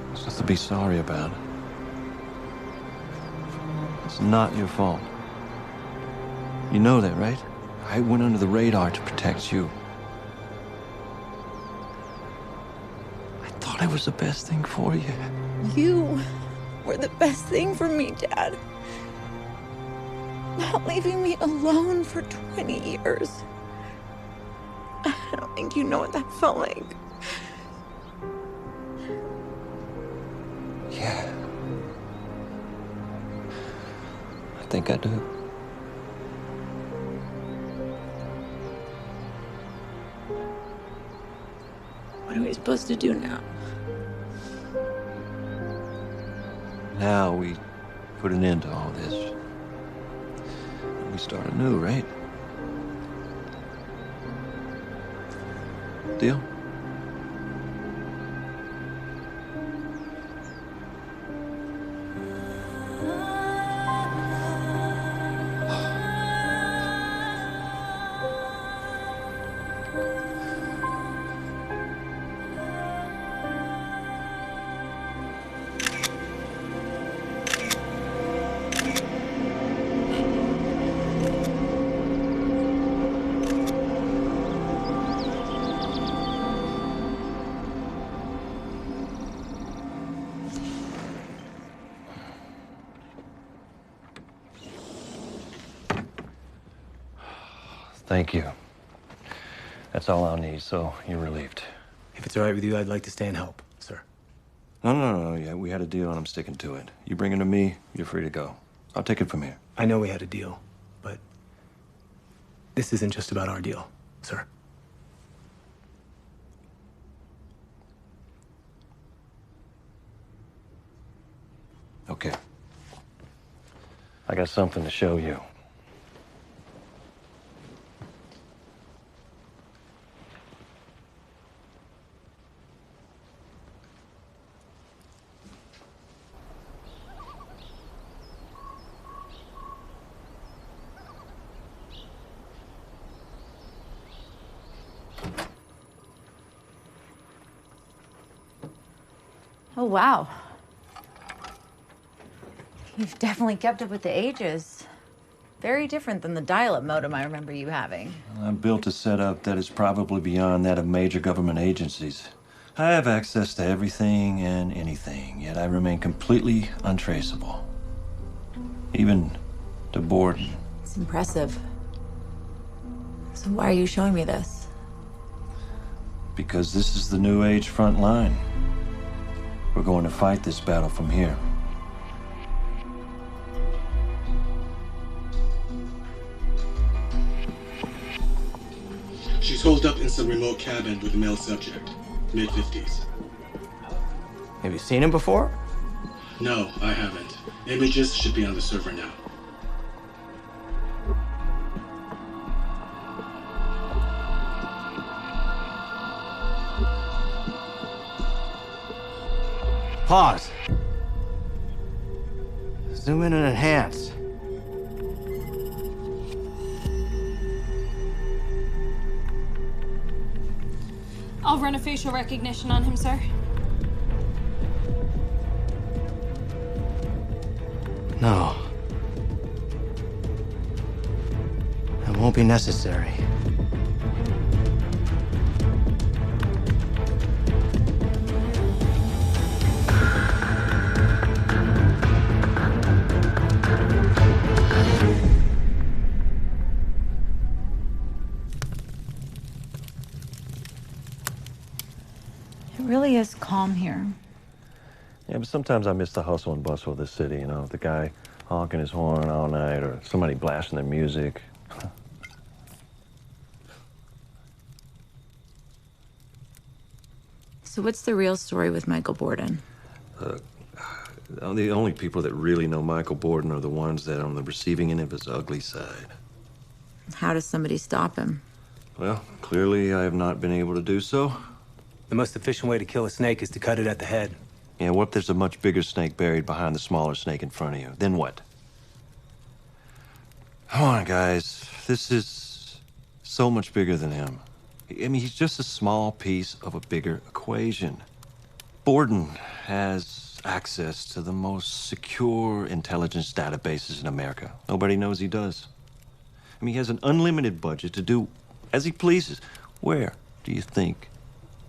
There's nothing to be sorry about. It's not your fault. You know that, right? I went under the radar to protect you. I thought it was the best thing for you. You were the best thing for me, Dad. Not leaving me alone for 20 years. I don't think you know what that felt like. Yeah. I think I do. What are we supposed to do now? Now we put an end to all this. And we start anew, right? Deal? Thank you. That's all I'll need, so you're relieved. If it's all right with you, I'd like to stay and help, sir. No. Yeah, we had a deal and I'm sticking to it. You bring it to me, you're free to go. I'll take it from here. I know we had a deal, but this isn't just about our deal, sir. Okay. I got something to show you. Oh, wow. You've definitely kept up with the ages. Very different than the dial-up modem I remember you having. I built a setup that is probably beyond that of major government agencies. I have access to everything and anything, yet I remain completely untraceable. Even to Borden. It's impressive. So why are you showing me this? Because this is the new age front line. We're going to fight this battle from here. She's holed up in some remote cabin with a male subject, mid-50s. Have you seen him before? No, I haven't. Images should be on the server now. Pause. Zoom in and enhance. I'll run a facial recognition on him, sir. No. It won't be necessary. It really is calm here. Yeah, but sometimes I miss the hustle and bustle of the city, you know, the guy honking his horn all night or somebody blasting their music. So what's the real story with Michael Borden? The only people that really know Michael Borden are the ones that are on the receiving end of his ugly side. How does somebody stop him? Well, clearly I have not been able to do so. The most efficient way to kill a snake is to cut it at the head. Yeah, what if there's a much bigger snake buried behind the smaller snake in front of you? Then what? Come on, guys. This is so much bigger than him. I mean, he's just a small piece of a bigger equation. Borden has access to the most secure intelligence databases in America. Nobody knows he does. I mean, he has an unlimited budget to do as he pleases. Where do you think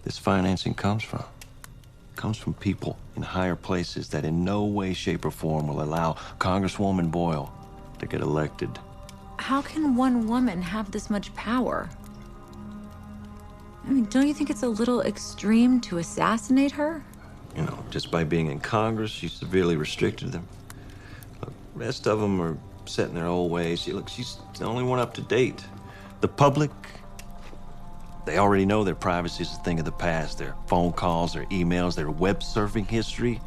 this financing comes from? It comes from people in higher places that in no way, shape, or form will allow Congresswoman Boyle to get elected. How can one woman have this much power? I mean, don't you think it's a little extreme to assassinate her? You know, just by being in Congress, she severely restricted them. Look, the rest of them are set in their old ways. She's the only one up to date. The public, they already know their privacy is a thing of the past. Their phone calls, their emails, their web surfing history.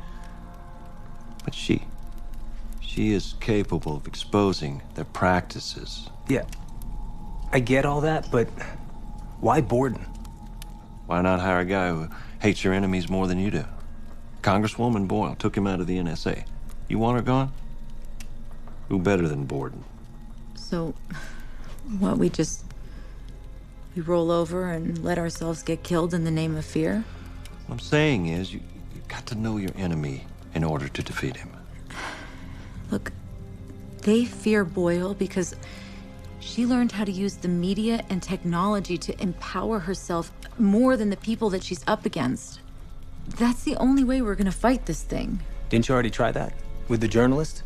But she is capable of exposing their practices. Yeah, I get all that, but why Borden? Why not hire a guy who hates your enemies more than you do? Congresswoman Boyle took him out of the NSA. You want her gone? Who better than Borden? So, what, we roll over and let ourselves get killed in the name of fear? What I'm saying is, you got to know your enemy in order to defeat him. Look, they fear Boyle because she learned how to use the media and technology to empower herself more than the people that she's up against. That's the only way we're gonna fight this thing. Didn't you already try that? With the journalist?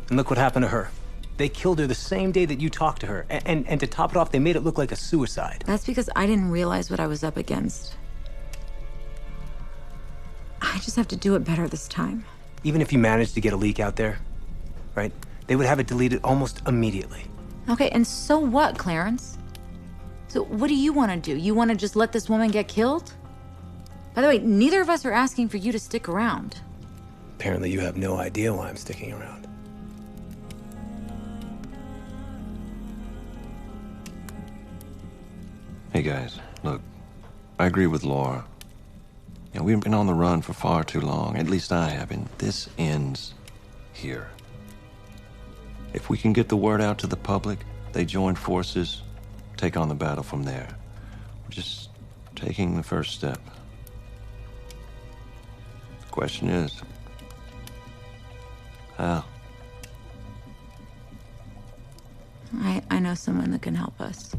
And look what happened to her. They killed her the same day that you talked to her. And to top it off, they made it look like a suicide. That's because I didn't realize what I was up against. I just have to do it better this time. Even if you managed to get a leak out there, right? They would have it deleted almost immediately. Okay, and so what, Clarence? So what do you want to do? You want to just let this woman get killed? By the way, neither of us are asking for you to stick around. Apparently you have no idea why I'm sticking around. Hey guys, look, I agree with Laura. You know, we've been on the run for far too long. At least I have, and this ends here. If we can get the word out to the public, they join forces, take on the battle from there. We're just taking the first step. The question is, how? I know someone that can help us.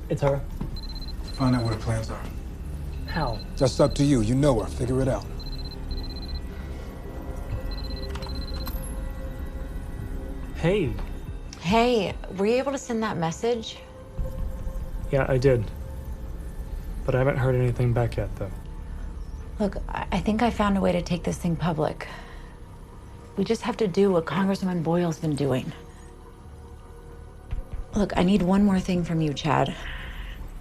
It's her. Find out where the plans are. How? That's up to you. You know her. Figure it out. Hey. Hey, were you able to send that message? Yeah, I did. But I haven't heard anything back yet, though. Look, I think I found a way to take this thing public. We just have to do what Congresswoman Boyle's been doing. Look, I need one more thing from you, Chad.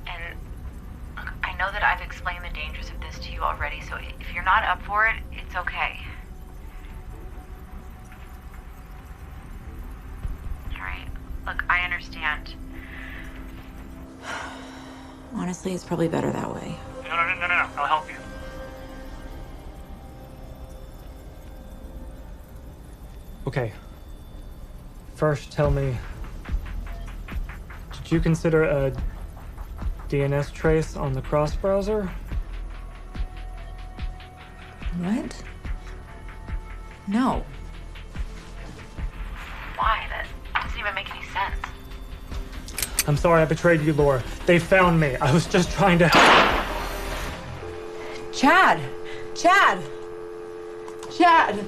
And look, I know that I've explained the dangers of this to you already, so if you're not up for it, it's okay. All right. Look, I understand. Honestly, it's probably better that way. No. I'll help you. Okay. First, tell me, did you consider a DNS trace on the cross browser? What? No. Why? That doesn't even make any sense. I'm sorry I betrayed you, Laura. They found me. I was just trying to... Chad! Chad! Chad!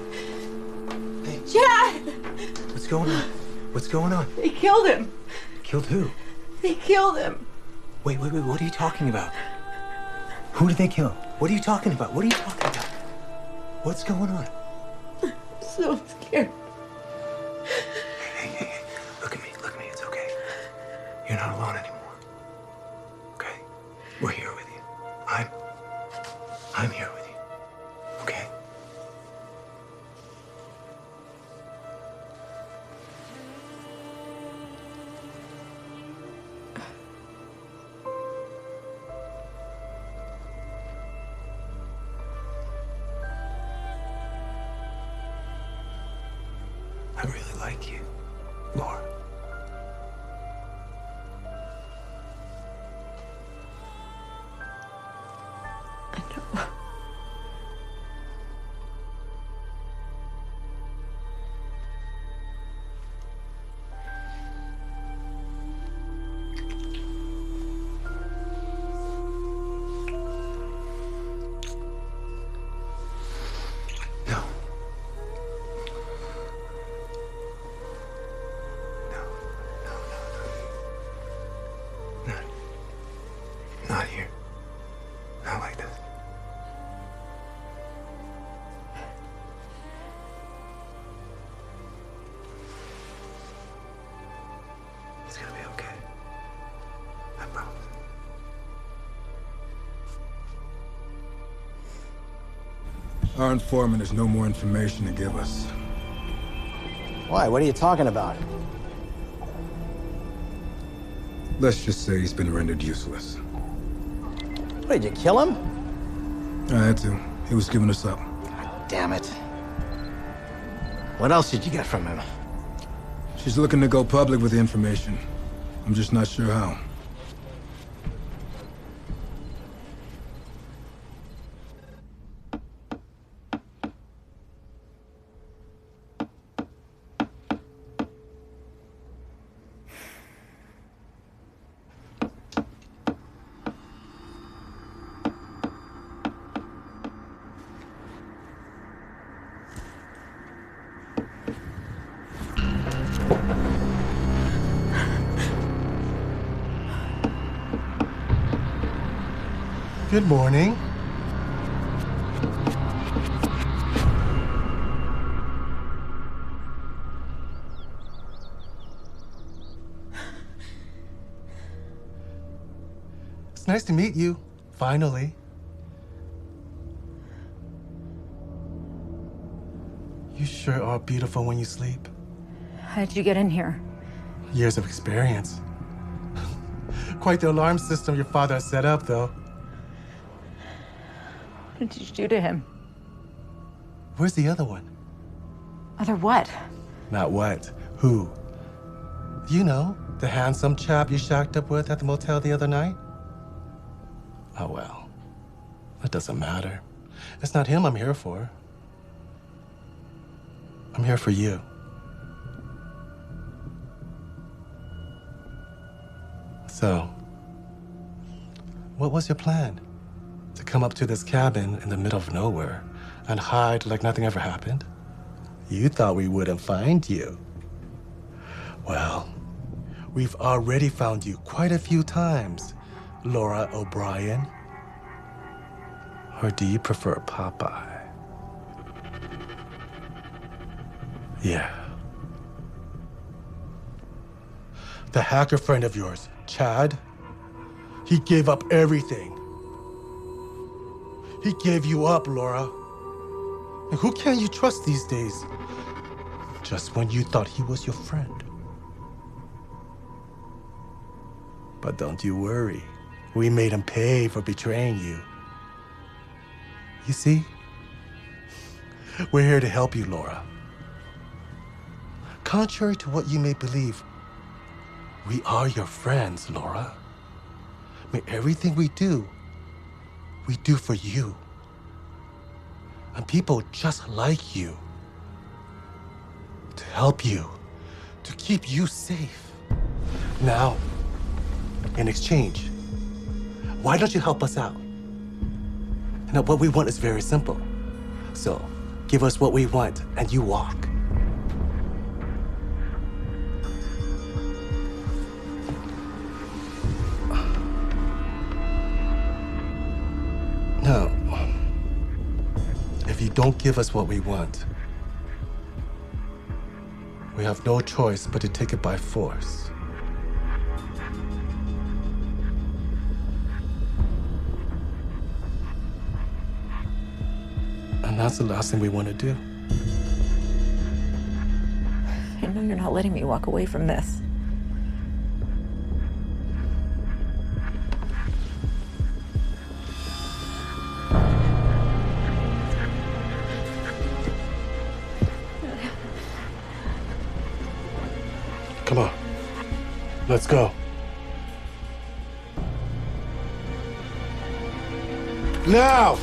Chad! What's going on? What's going on? They killed him! Killed who? They killed him! Wait, what are you talking about? Who did they kill? What are you talking about? What are you talking about? What's going on? I'm so scared. Hey, look at me, it's okay. You're not alone anymore. Okay? We're here with you. I'm here with you. Okay? I really like you, Laura. I know. Our informant has no more information to give us. Why? What are you talking about? Let's just say he's been rendered useless. What, did you kill him? I had to. He was giving us up. Damn it. What else did you get from him? She's looking to go public with the information. I'm just not sure how. Good morning. It's nice to meet you, finally. You sure are beautiful when you sleep. How'd you get in here? Years of experience. Quite the alarm system your father has set up, though. What did you do to him? Where's the other one? Other what? Not what. Who? You know, the handsome chap you shacked up with at the motel the other night? Oh, well. That doesn't matter. It's not him I'm here for. I'm here for you. So, what was your plan? To come up to this cabin in the middle of nowhere and hide like nothing ever happened? You thought we wouldn't find you. Well, we've already found you quite a few times, Laura O'Brien. Or do you prefer Popeye? Yeah. The hacker friend of yours, Chad, he gave up everything. He gave you up, Laura. And who can you trust these days? Just when you thought he was your friend. But don't you worry. We made him pay for betraying you. You see? We're here to help you, Laura. Contrary to what you may believe, we are your friends, Laura. May everything we do for you. And people just like you. To help you. To keep you safe. Now, in exchange, why don't you help us out? Now, what we want is very simple. So, give us what we want and you walk. Now, if you don't give us what we want, we have no choice but to take it by force. And that's the last thing we want to do. I know you're not letting me walk away from this. Come on. Let's go. Now!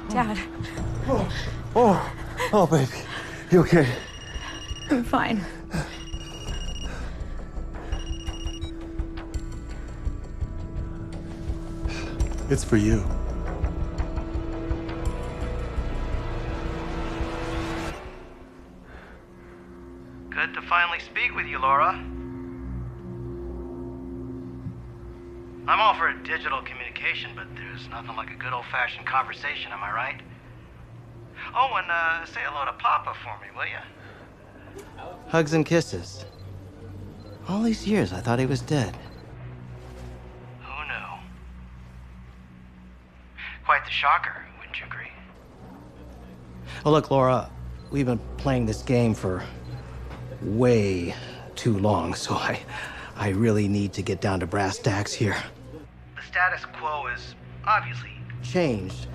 Dad. Oh, baby. You okay? I'm fine. It's for you. Good to finally speak with you, Laura. I'm all for digital communication, but there's nothing like a good old-fashioned conversation, am I right? Oh, and say hello to Papa for me, will you? Hugs and kisses. All these years, I thought he was dead. Quite the shocker, wouldn't you agree? Oh, look, Laura, we've been playing this game for way too long, so I really need to get down to brass tacks here. The status quo is obviously Changed.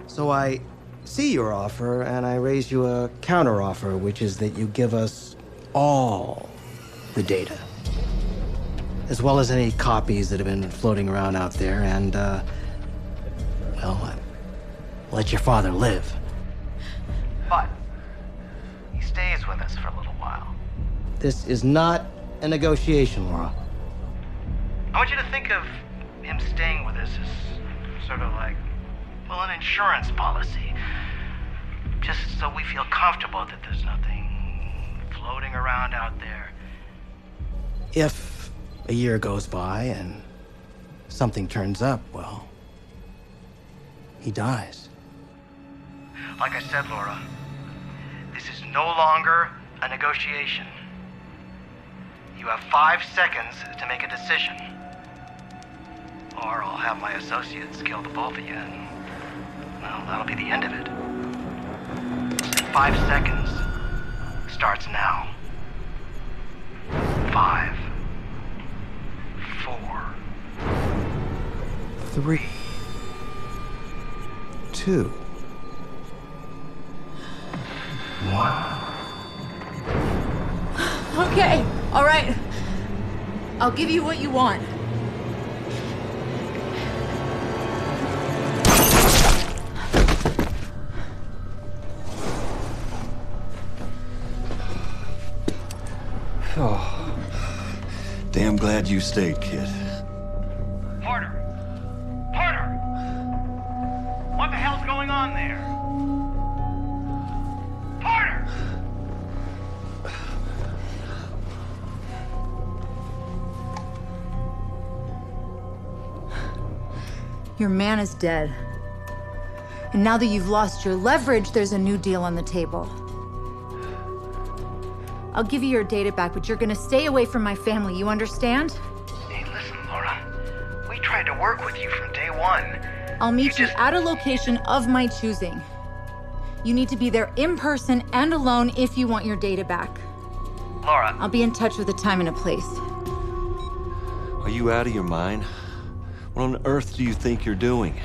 So I see your offer, and I raise you a counteroffer, which is that you give us all the data, as well as any copies that have been floating around out there, and, well, let your father live. But he stays with us for a little while. This is not a negotiation, Laura. I want you to think of him staying with us as sort of like, well, an insurance policy. Just so we feel comfortable that there's nothing floating around out there. If a year goes by and something turns up, well, he dies. Like I said, Laura, this is no longer a negotiation. You have 5 seconds to make a decision. Or I'll have my associates kill the both of you, and, well, that'll be the end of it. 5 seconds starts now. 5, 4, 3, 2, 1. Okay, all right. I'll give you what you want. Oh, damn glad you stayed, kid. Porter! Porter! What the hell's going on there? Porter! Your man is dead. And now that you've lost your leverage, there's a new deal on the table. I'll give you your data back, but you're gonna stay away from my family, you understand? Hey, listen, Laura. We tried to work with you from day one. I'll meet you at a location of my choosing. You need to be there in person and alone if you want your data back. Laura. I'll be in touch with a time and a place. Are you out of your mind? What on earth do you think you're doing?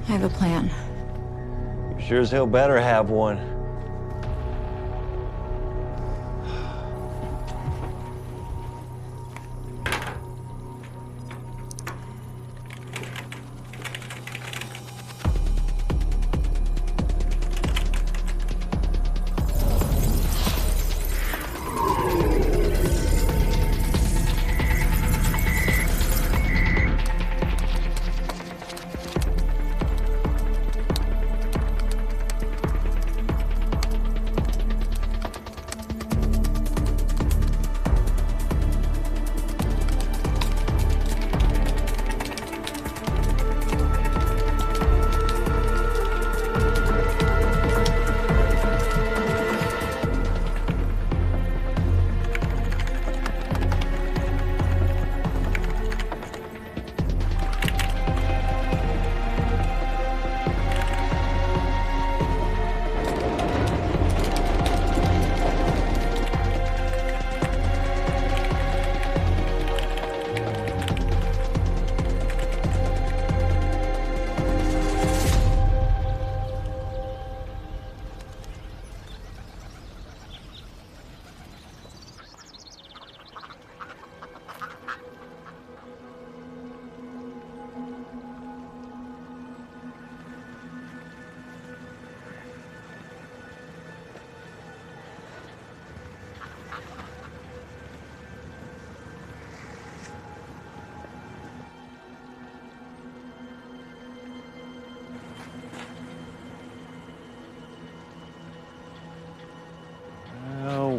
I have a plan. You sure as hell better have one.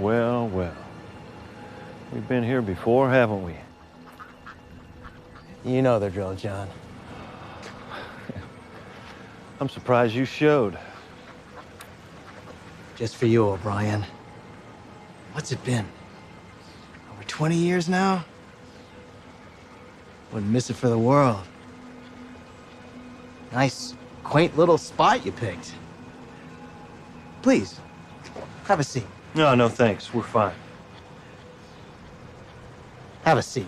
Well. We've been here before, haven't we? You know the drill, John. I'm surprised you showed. Just for you, O'Brien. What's it been? Over 20 years now? Wouldn't miss it for the world. Nice, quaint little spot you picked. Please, have a seat. No, no, thanks. We're fine. Have a seat.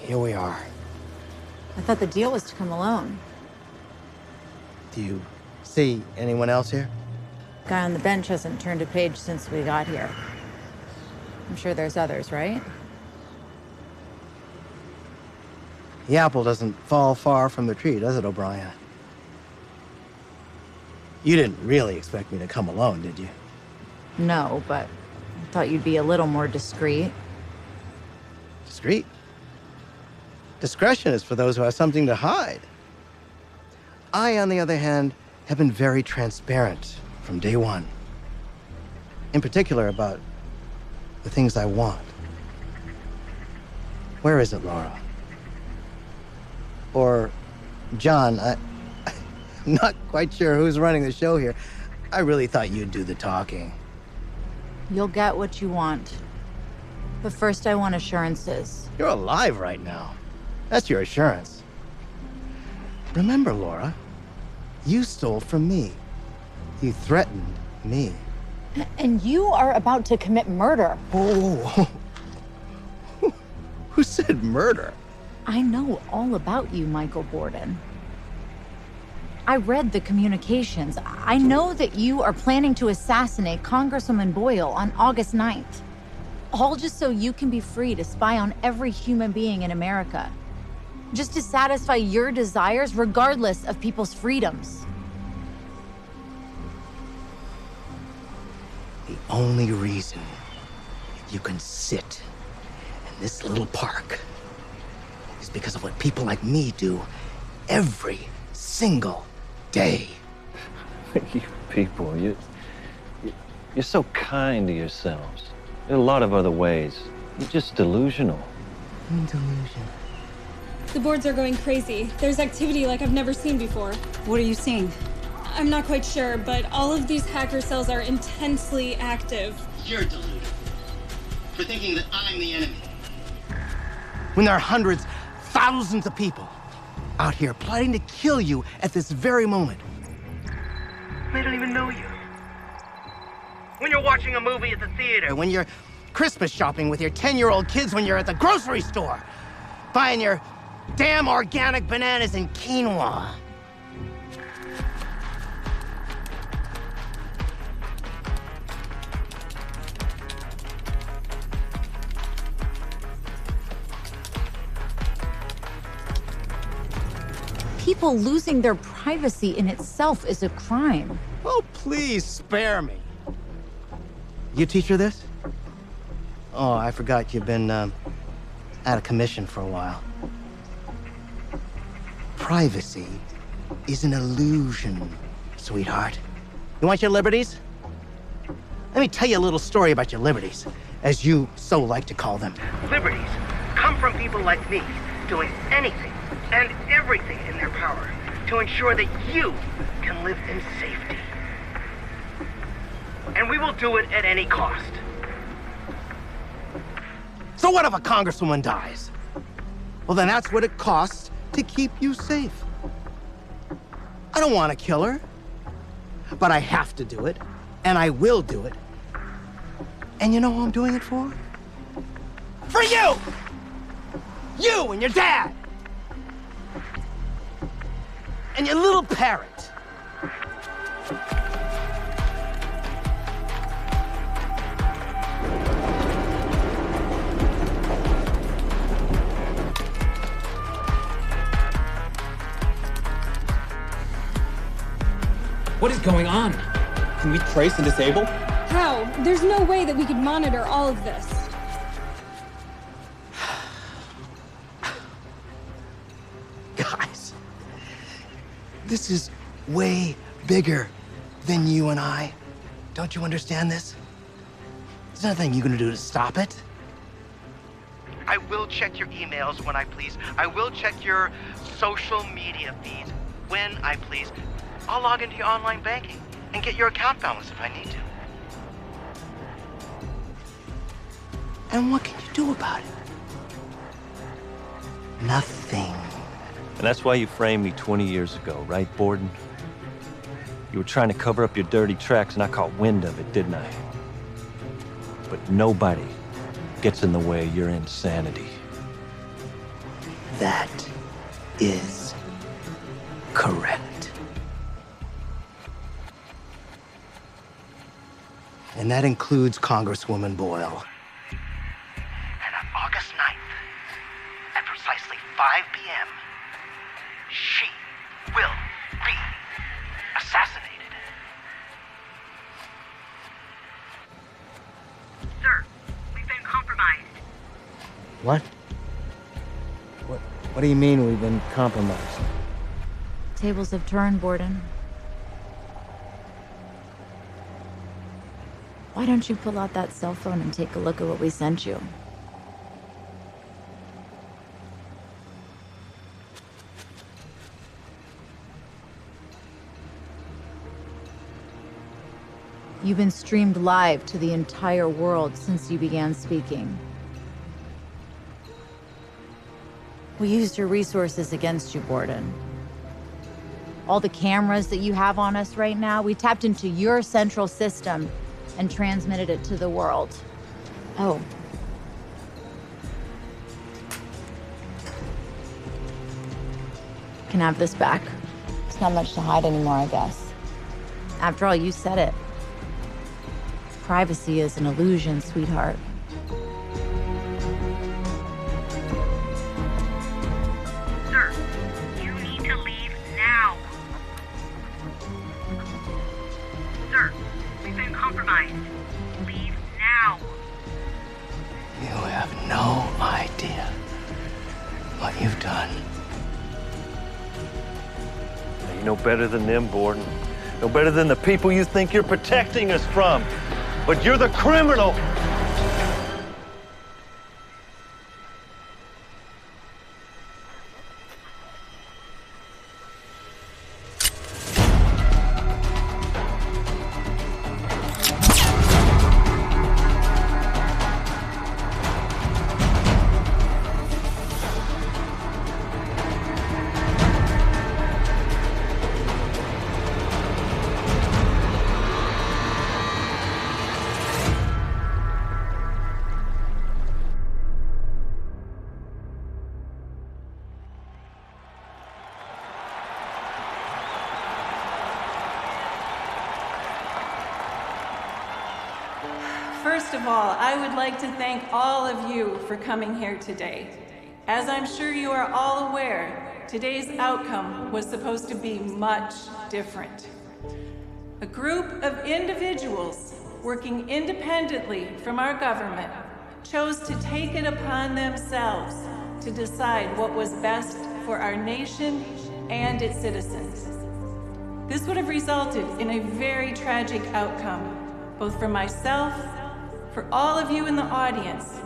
Here we are. I thought the deal was to come alone. Do you see anyone else here? Guy on the bench hasn't turned a page since we got here. I'm sure there's others, right? The apple doesn't fall far from the tree, does it, O'Brien? You didn't really expect me to come alone, did you? No, but I thought you'd be a little more discreet. Discreet? Discretion is for those who have something to hide. I, on the other hand, have been very transparent from day one. In particular about the things I want. Where is it, Laura? Or John, I'm not quite sure who's running the show here. I really thought you'd do the talking. You'll get what you want. But first I want assurances. You're alive right now. That's your assurance. Remember, Laura, you stole from me. You threatened me. And you are about to commit murder. Oh, who said murder? I know all about you, Michael Borden. I read the communications. I know that you are planning to assassinate Congresswoman Boyle on August 9th. All just so you can be free to spy on every human being in America. Just to satisfy your desires regardless of people's freedoms. The only reason you can sit in this little park is because of what people like me do every single day. You people, you're so kind to yourselves. There are a lot of other ways. You're just delusional. Delusion. The boards are going crazy. There's activity like I've never seen before. What are you seeing? I'm not quite sure, but all of these hacker cells are intensely active. You're deluded for thinking that I'm the enemy. When there are hundreds, thousands of people out here plotting to kill you at this very moment. They don't even know you. When you're watching a movie at the theater. When you're Christmas shopping with your 10-year-old kids, when you're at the grocery store, buying your damn organic bananas and quinoa. People losing their privacy in itself is a crime. Oh, please spare me. You teach her this? Oh, I forgot you've been out of commission for a while. Privacy is an illusion, sweetheart. You want your liberties? Let me tell you a little story about your liberties, as you so like to call them. Liberties come from people like me doing anything and everything in their power to ensure that you can live in safety. And we will do it at any cost. So what if a congresswoman dies? Well, then that's what it costs to keep you safe. I don't want to kill her, but I have to do it, and I will do it. And you know who I'm doing it for? For you! You and your dad! And your little parrot. What is going on? Can we trace and disable? How? There's no way that we could monitor all of this. Guys, this is way bigger than you and I. Don't you understand this? There's nothing you can do to stop it. I will check your emails when I please. I will check your social media feeds when I please. I'll log into your online banking. and get your account balance if I need to. And what can you do about it? Nothing. And that's why you framed me 20 years ago, right, Borden? You were trying to cover up your dirty tracks, and I caught wind of it, didn't I? But nobody gets in the way of your insanity. That is correct. And that includes Congresswoman Boyle. And on August 9th, at precisely 5 p.m., she will be assassinated. Sir, we've been compromised. What? What do you mean we've been compromised? Tables have turned, Borden. Why don't you pull out that cell phone and take a look at what we sent you? You've been streamed live to the entire world since you began speaking. We used your resources against you, Borden. All the cameras that you have on us right now, we tapped into your central system and transmitted it to the world. Oh. Can have this back. It's not much to hide anymore, I guess. After all, you said it. Privacy is an illusion, sweetheart. Sir, you need to leave now. Sir, we've been compromised. Leave now. You have no idea what you've done. You're no better than them, Borden. No better than the people you think you're protecting us from. But you're the criminal! First of all, I would like to thank all of you for coming here today. As I'm sure you are all aware, today's outcome was supposed to be much different. A group of individuals working independently from our government chose to take it upon themselves to decide what was best for our nation and its citizens. This would have resulted in a very tragic outcome, both for myself, for all of you in the audience,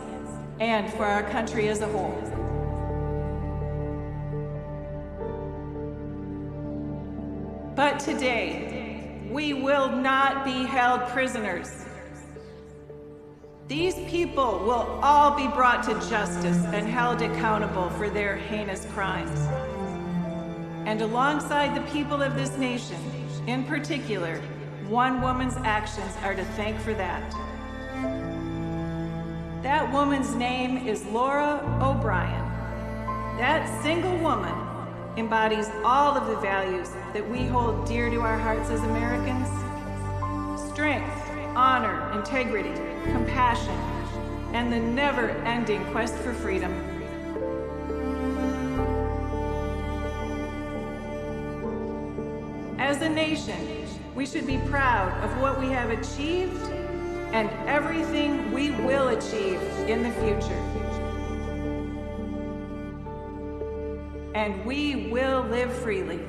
and for our country as a whole. But today, we will not be held prisoners. These people will all be brought to justice and held accountable for their heinous crimes. And alongside the people of this nation, in particular, one woman's actions are to thank for that. That woman's name is Laura O'Brien. That single woman embodies all of the values that we hold dear to our hearts as Americans: strength, honor, integrity, compassion, and the never-ending quest for freedom. As a nation, we should be proud of what we have achieved and everything we will achieve in the future. And we will live freely.